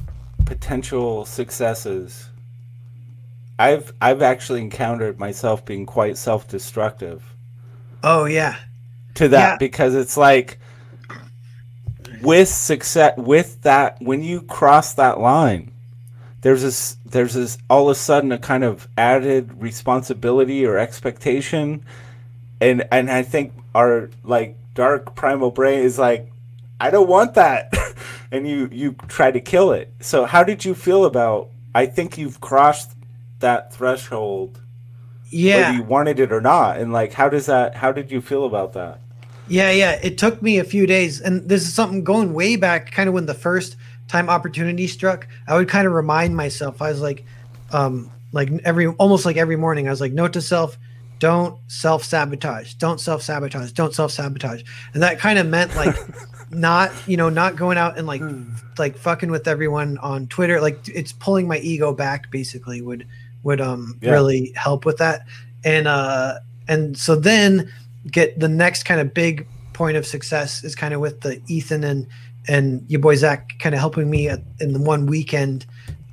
potential successes. I've actually encountered myself being quite self-destructive. Oh yeah. To that, because it's like with success, with that, when you cross that line, there's this all of a sudden a kind of added responsibility or expectation, and I think our like dark primal brain is like, I don't want that, and you try to kill it. So how did you feel about? I think you've crossed that threshold, whether you wanted it or not, and like how did you feel about that? Yeah, it took me a few days, and this is something going way back, kind of when the first time opportunity struck. I would kind of remind myself, I was like almost like every morning I was like, note to self, don't self-sabotage, don't self-sabotage, don't self-sabotage. And that kind of meant like not going out and like fucking with everyone on Twitter. Like, it's pulling my ego back, basically, would really help with that. And so then get the next kind of big point of success is kind of with the Ethan and your boy Zach kind of helping me in the one weekend,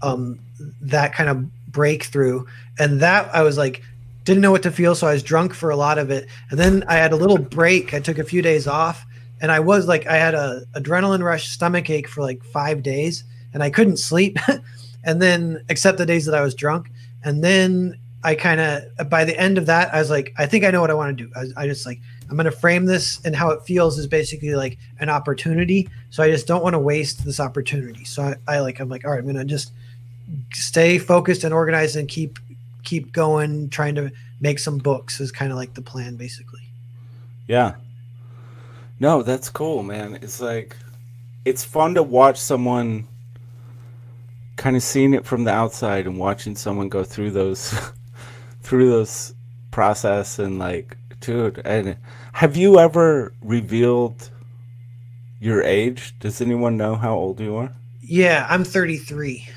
that kind of breakthrough. And that I was like, didn't know what to feel. So I was drunk for a lot of it. And then I had a little break. I took a few days off, and I was like, I had a adrenaline rush stomach ache for like 5 days, and I couldn't sleep. And then, except the days that I was drunk. And then I kind of, by the end of that, I was like, I think I know what I want to do. I just like, I'm going to frame this, and how it feels is basically like an opportunity. So I just don't want to waste this opportunity. So I'm like, all right, I'm going to just stay focused and organized and keep going, trying to make some books is kind of like the plan, basically. Yeah. No, that's cool, man. It's like, it's fun to watch someone kind of seeing it from the outside and watching someone go through those process, and like, dude, and have you ever revealed your age? Does anyone know how old you are? Yeah, I'm 33.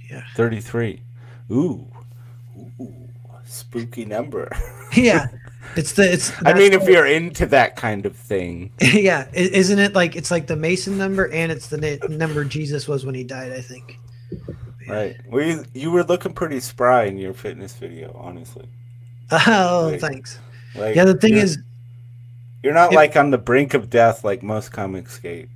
Yeah. 33. Ooh, spooky number. Yeah. I mean, if you're into that kind of thing. Yeah. Isn't it like, it's like the Mason number, and it's the number Jesus was when he died, I think. Yeah. Right. Well, you were looking pretty spry in your fitness video, honestly. Oh, thanks. Like, yeah, the thing is, you're not like on the brink of death like most Comicsgate.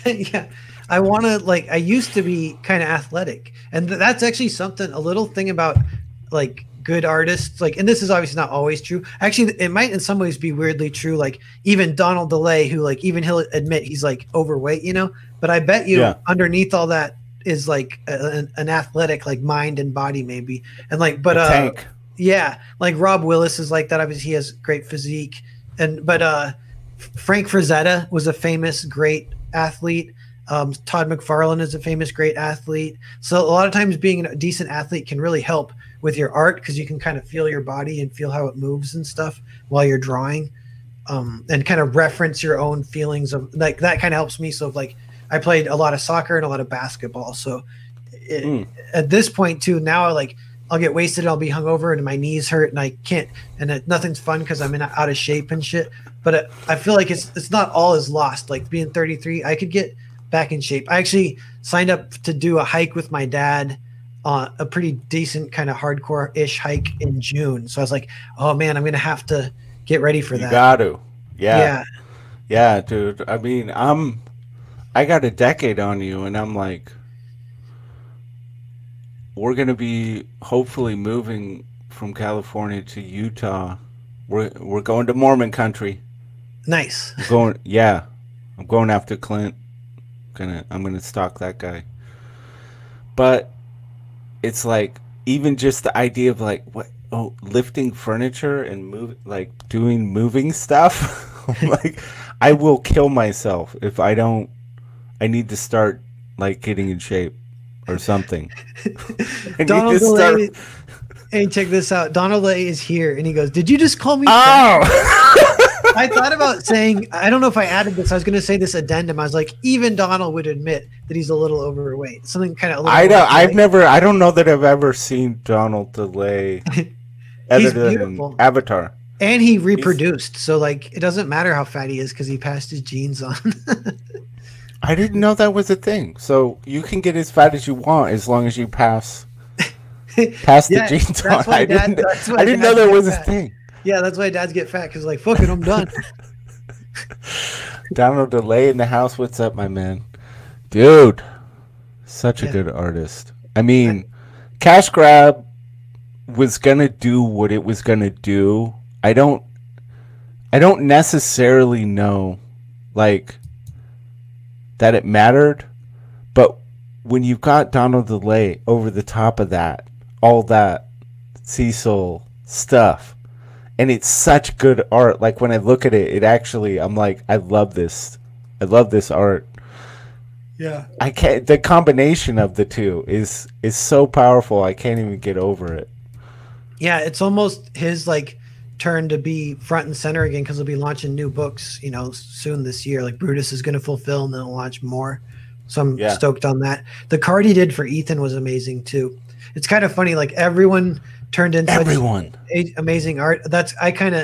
Yeah. I used to be kind of athletic, and that's actually a little thing about like good artists, like, and this is obviously not always true. Actually, it might in some ways be weirdly true. Like, even Donald DeLay, who like, even he'll admit he's like overweight, but I bet you underneath all that is like an athletic, like, mind and body, maybe. And like, but tank. Yeah, like Rob Willis is like that. Obviously, he has great physique, but Frank Frazetta was a famous great athlete. Todd McFarlane is a famous great athlete. So a lot of times being a decent athlete can really help with your art, because you can kind of feel your body and feel how it moves and stuff while you're drawing, and kind of reference your own feelings of like that. Kind of helps me. So like, I played a lot of soccer and a lot of basketball. So at this point too, now I'll get wasted, I'll be hungover, and my knees hurt, and I can't, and nothing's fun because I'm out of shape and shit. But I feel like it's not all is lost. Like, being 33, I could get back in shape. I actually signed up to do a hike with my dad, a pretty decent kind of hardcore-ish hike in June. So I was like, oh man, I'm gonna have to get ready for that. You got to, yeah, dude. I mean, I got a decade on you, and I'm like, we're gonna be hopefully moving from California to Utah. We're going to Mormon country. Nice. Yeah. I'm going after Clint. I'm gonna stalk that guy. But it's like even just the idea of like lifting furniture and doing moving stuff. Like I will kill myself if I don't. I need to start like getting in shape or something. Donald DeLay, hey, check this out. Donald DeLay is here, and he goes, "Did you just call me?" I thought about saying, I don't know if I added this. I was going to say this addendum. I was like, even Donald would admit that he's a little overweight. Something kind of. I don't know that I've ever seen Donald DeLay other than Avatar. And he reproduced, so like it doesn't matter how fat he is because he passed his genes on. I didn't know that was a thing. So you can get as fat as you want as long as you pass the genes on. I didn't know there was a thing. Yeah, that's why dads get fat because like, fuck it, I'm done. Donald DeLay in the house. What's up, my man? Dude, such a good artist. I mean, Cash Grab was gonna do what it was gonna do. I don't necessarily know, like, that it mattered, but when you've got Donald DeLay over the top of that, all that Cecil stuff. And it's such good art. Like when I look at it, I'm like, I love this. I love this art. Yeah. I can't. The combination of the two is so powerful. I can't even get over it. Yeah, it's almost his like turn to be front and center again because he'll be launching new books, soon this year. Like Brutus is going to fulfill, and then he'll launch more. So I'm stoked on that. The card he did for Ethan was amazing too. It's kind of funny. Like everyone turned in amazing art.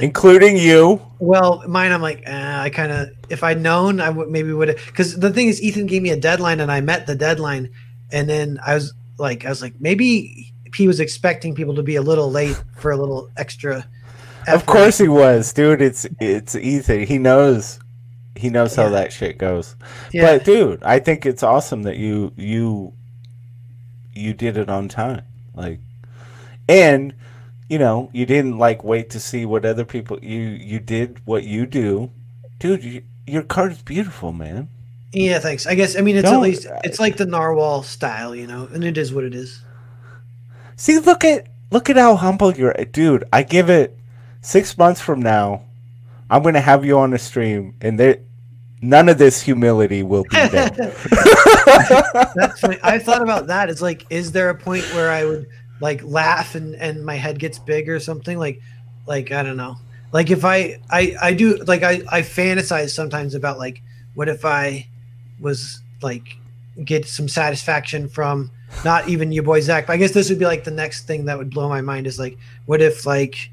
Including you. Well, mine, I'm like, if I'd known, I maybe would have. Because the thing is, Ethan gave me a deadline, and I met the deadline, and then I was like, maybe he was expecting people to be a little late for a little extra effort. Of course he was, dude. It's Ethan. He knows how that shit goes. Yeah. But dude, I think it's awesome that you did it on time, like. And, you didn't like wait to see what other people. You did what you do, dude. Your card is beautiful, man. Yeah, thanks. I guess it's like the Narwhal style, and it is what it is. See, look at how humble you're, dude. I give it 6 months from now, I'm gonna have you on the stream, and none of this humility will be there. That's funny. I thought about that. It's like, is there a point where I would like laugh and my head gets big or something, like I don't know, like if I do, like I fantasize sometimes about like, what if I was like get some satisfaction from not even your boy Zach, but I guess this would be like the next thing that would blow my mind is like, what if like,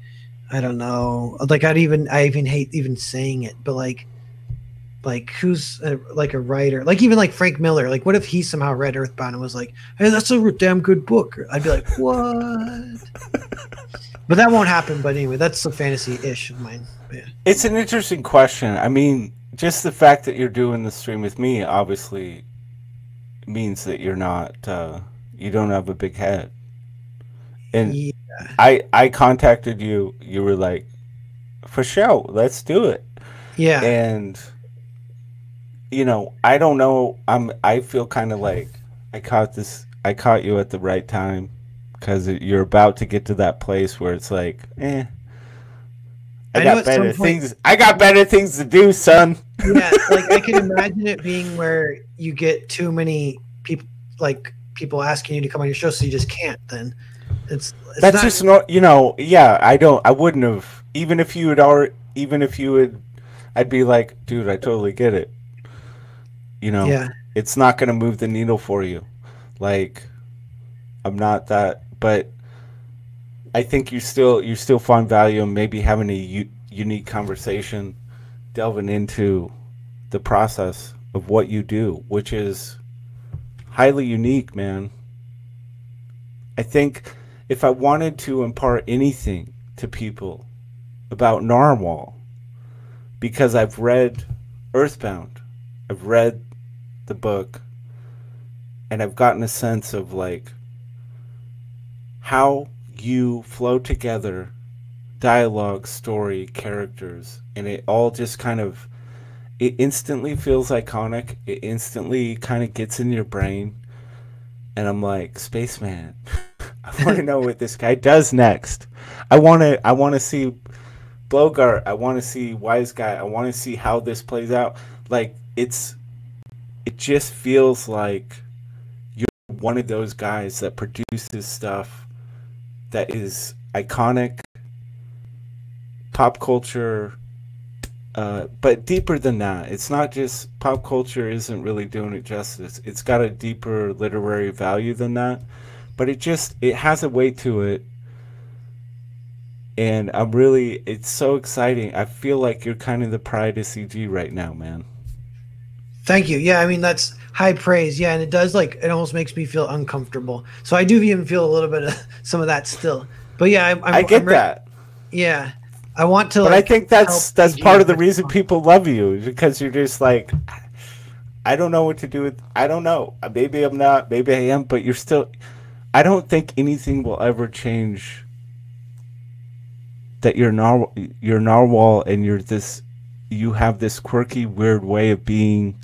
I don't know, like I even hate even saying it, but like who's like a writer, like even like Frank Miller, like what if he somehow read Earthbound and was like, hey, that's a damn good book? I'd be like, what? But that won't happen. But anyway, that's a fantasy-ish of mine. Yeah. It's an interesting question. I mean, just the fact that you're doing the stream with me obviously means that you're not you don't have a big head. And I contacted you, you were like, for sure, let's do it. Yeah. And I don't know. I feel kind of like I caught you at the right time because you're about to get to that place where it's like, I got better things to do, son. Yeah, like I can imagine it being where you get too many people asking you to come on your show, so you just can't. Then that's just not. Yeah, I wouldn't have. Even if you had, I'd be like, dude, I totally get it. It's not going to move the needle for you. Like, I'm not that, but I think you still find value in maybe having a unique conversation, delving into the process of what you do, which is highly unique, man. I think if I wanted to impart anything to people about Narwhal, because I've read Earthbound, I've read the book, and I've gotten a sense of like how you flow together, dialogue, story, characters, and it all just kind of, it instantly feels iconic. It instantly kind of gets in your brain. And I'm like, Spaceman, I want to know what this guy does next. I want to see Blogart. I want to see Wise Guy. I want to see how this plays out. Like, it just feels like you're one of those guys that produces stuff that is iconic, pop culture, but deeper than that. It's not just pop culture isn't really doing it justice. It's got a deeper literary value than that, but it has a weight to it. And it's so exciting. I feel like you're kind of the pride of CG right now, man. Thank you. Yeah, I mean, that's high praise. Yeah, and it does, like, it almost makes me feel uncomfortable. So I do even feel a little bit of some of that still. But yeah, I get that. Yeah. I want to, but like, I think that's part of the reason people love you, because you're just like, I don't know what to do with. I don't know. Maybe I'm not. Maybe I am. But you're still. I don't think anything will ever change. That you're narwhal, and you have this quirky, weird way of being.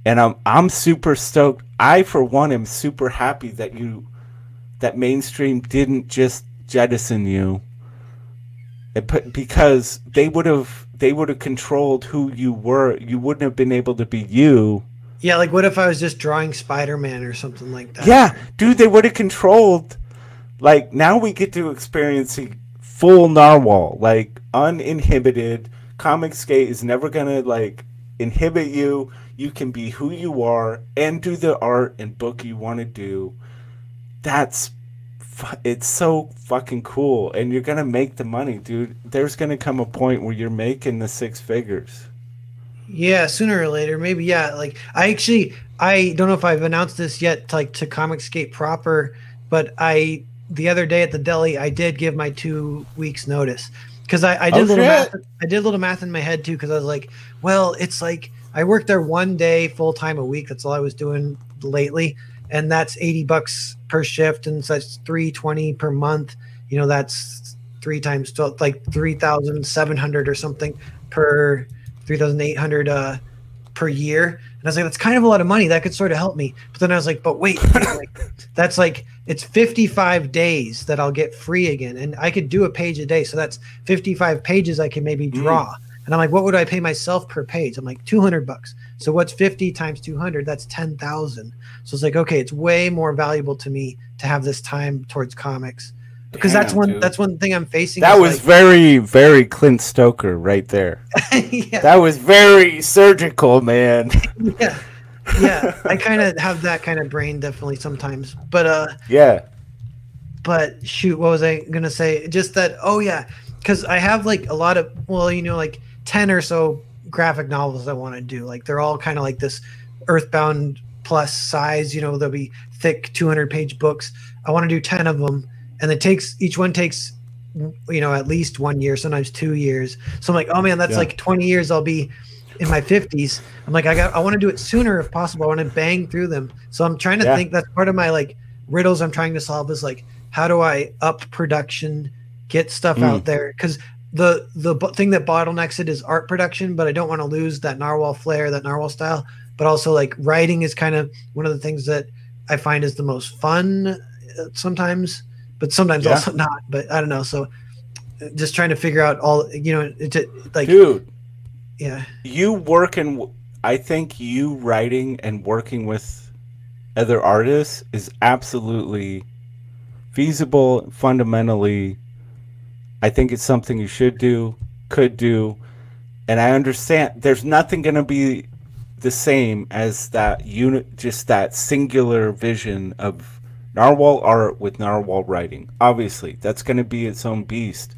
And I'm super stoked. I, for one, am super happy that mainstream didn't just jettison you. Because they would have controlled who you were. You wouldn't have been able to be you. Yeah, like, what if I was just drawing Spider-Man or something like that? Yeah, dude, they would have controlled. Like, now we get to experiencing full narwhal, like, uninhibited. Comicsgate is never gonna, like, inhibit you. You can be who you are and do the art and book you want to do. It's so fucking cool, and you're gonna make the money, dude. There's gonna come a point where you're making the 6 figures. Yeah, sooner or later, maybe. Yeah, like, I don't know if I've announced this yet, like, to Comicsgate proper, but the other day at the deli, I did give my 2 weeks notice, because I did a little math in my head too, because I was like, well, it's like I worked there 1 day full time a week. That's all I was doing lately, and that's $80 per shift, and so that's $320 per month. You know, that's 3 times 12, like 3,700 or something per 3,800 per year. And I was like, that's kind of a lot of money. That could sort of help me. But then I was like, but wait, like, that's like, it's 55 days that I'll get free again, and I could do a page a day. So that's 55 pages I can maybe draw. And I'm like, what would I pay myself per page? I'm like, $200. So what's 50 times 200? That's 10,000. So it's like, okay, it's way more valuable to me to have this time towards comics, because that's one thing I'm facing. That was, like, very, very Clint Stoker right there. Yeah. That was very surgical, man. Yeah. Yeah. I kind of have that kind of brain definitely sometimes, but yeah. But shoot, what was I gonna say? Just that. Oh yeah, because I have, like, a lot of, well, you know, like 10 or so graphic novels I want to do. Like, they're all kind of like this Earthbound plus size. You know, they'll be thick 200-page books. I want to do 10 of them, and each one takes, you know, at least 1 year, sometimes 2 years. So I'm like, oh man, that's like 20 years. I'll be in my 50s. I'm like, I want to do it sooner if possible. I want to bang through them. So I'm trying to think. That's part of my, like, riddles I'm trying to solve, is like, how do I up production, get stuff out there? Because the thing that bottlenecks it is art production, but I don't want to lose that narwhal flair, that narwhal style. But also, like, writing is kind of one of the things that I find is the most fun sometimes, but sometimes also not. But I don't know. So just trying to figure out all, you know, like, dude. Yeah. I think you writing and working with other artists is absolutely feasible. Fundamentally, I think it's something you should do, could do. And I understand there's nothing going to be the same as that unit, just that singular vision of narwhal art with narwhal writing. Obviously, that's going to be its own beast.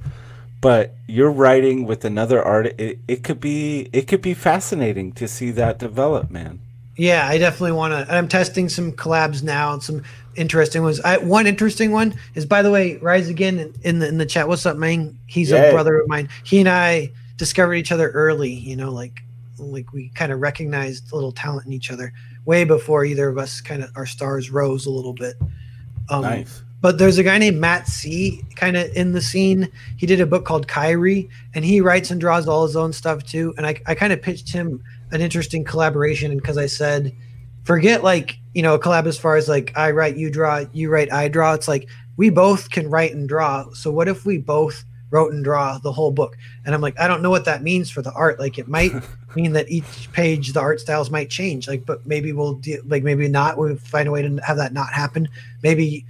But you're writing with another artist. It could be fascinating to see that develop, man. Yeah, I definitely want to. I'm testing some collabs now and some interesting ones. One interesting one is, by the way, Rise Again in the chat. What's up, man? He's a brother of mine. He and I discovered each other early. You know, like we kind of recognized a little talent in each other way before either of us kind of our stars rose a little bit. Nice. But there's a guy named Matt C. kind of in the scene. He did a book called Kyrie, and he writes and draws all his own stuff too. And I kind of pitched him an interesting collaboration because I said, forget like, you know, a collab as far as like I write, you draw, you write, I draw. It's like we both can write and draw. So what if we both wrote and draw the whole book? And I'm like, I don't know what that means for the art. Like it might mean that each page the art styles might change. Like, but maybe we'll like maybe not. We'll find a way to have that not happen. Maybe,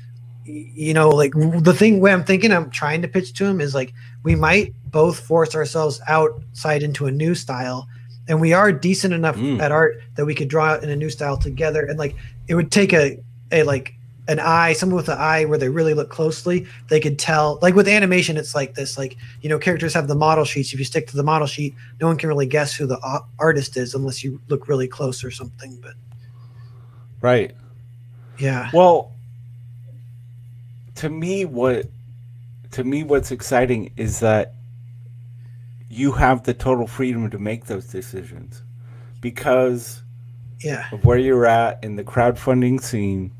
you know, like the way I'm thinking, I'm trying to pitch to him is like we might both force ourselves outside into a new style, and we are decent enough at art that we could draw in a new style together. And like it would take a like an eye, someone with an eye where they really look closely, they could tell. Like with animation, it's like this, like, you know, characters have the model sheets. If you stick to the model sheet, no one can really guess who the artist is unless you look really close or something. But right. Yeah. Well, to me what's exciting is that you have the total freedom to make those decisions because of where you're at in the crowdfunding scene,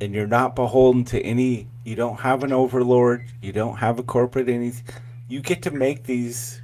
and you're not beholden to any, you don't have an overlord, you don't have a corporate anything. You get to make these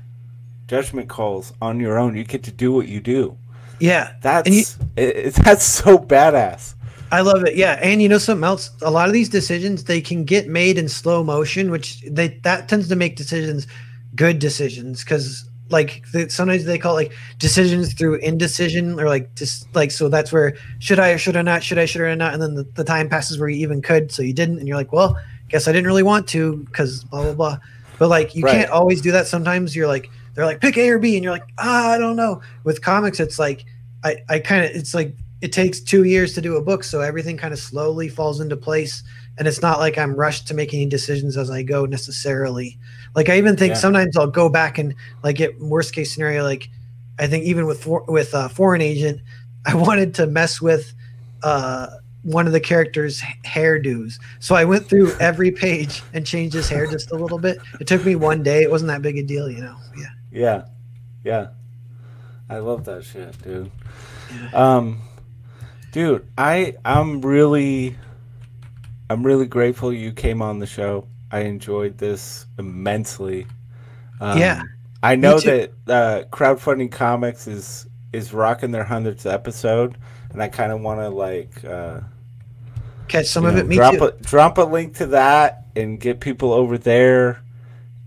judgment calls on your own. You get to do what you do. Yeah. That's so badass. I love it. Yeah. And you know something else? A lot of these decisions, they can get made in slow motion, which that tends to make decisions good decisions. Cause like sometimes they call it like decisions through indecision, or like just like, so that's where should I or should I not, should I or not? And then the time passes where you even could, so you didn't. And you're like, well, guess I didn't really want to cause blah, blah, blah. But like, you can't always do that. Sometimes you're like, they're like, pick A or B. And you're like, I don't know. With comics, it's like, I kind of, it's like, it takes 2 years to do a book, so everything kind of slowly falls into place, and it's not like I'm rushed to make any decisions as I go necessarily. Like I even think sometimes I'll go back and like get worst case scenario. Like I think even with Foreign Agent, I wanted to mess with one of the characters' hairdos, so I went through every page and changed his hair just a little bit. It took me one day. It wasn't that big a deal, you know. Yeah. I love that shit, dude. Yeah. Dude, I'm really grateful you came on the show. I enjoyed this immensely. I know that Crowdfunding Comics is rocking their 100th episode, and I kind of want to like catch some of it. Drop a link to that and get people over there.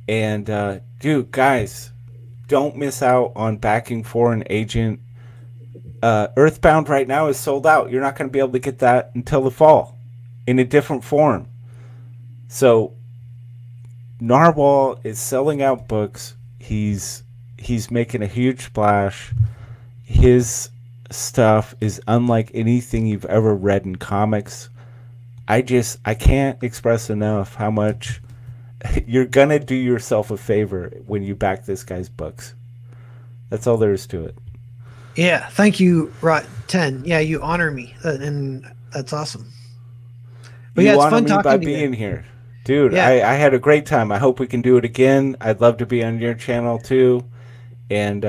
And dude, guys, don't miss out on backing Foreign Agent. Earthbound right now is sold out. You're not going to be able to get that until the fall in a different form. So Narwhal is selling out books. He's making a huge splash. His stuff is unlike anything you've ever read in comics. I can't express enough how much you're going to do yourself a favor when you back this guy's books. That's all there is to it. Yeah, thank you, Rot 10. Yeah, you honor me, and that's awesome. But you yeah, it's honor fun me talking by to you. being here, dude. Yeah. I had a great time. I hope we can do it again. I'd love to be on your channel too. And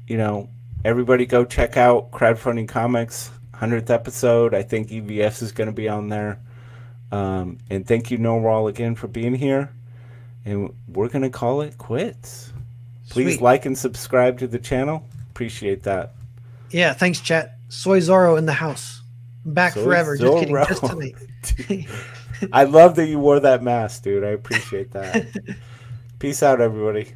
you know, everybody go check out Crowdfunding Comics 100th episode. I think EVS is going to be on there. And thank you, Narwhal, again for being here. And we're going to call it quits. Please Sweet. like and subscribe to the channel. Appreciate that. Yeah, thanks, chat. Soy Zorro in the house. I'm back Soy forever. Just kidding. Zorro. Just tonight. I love that you wore that mask, dude. I appreciate that. Peace out, everybody.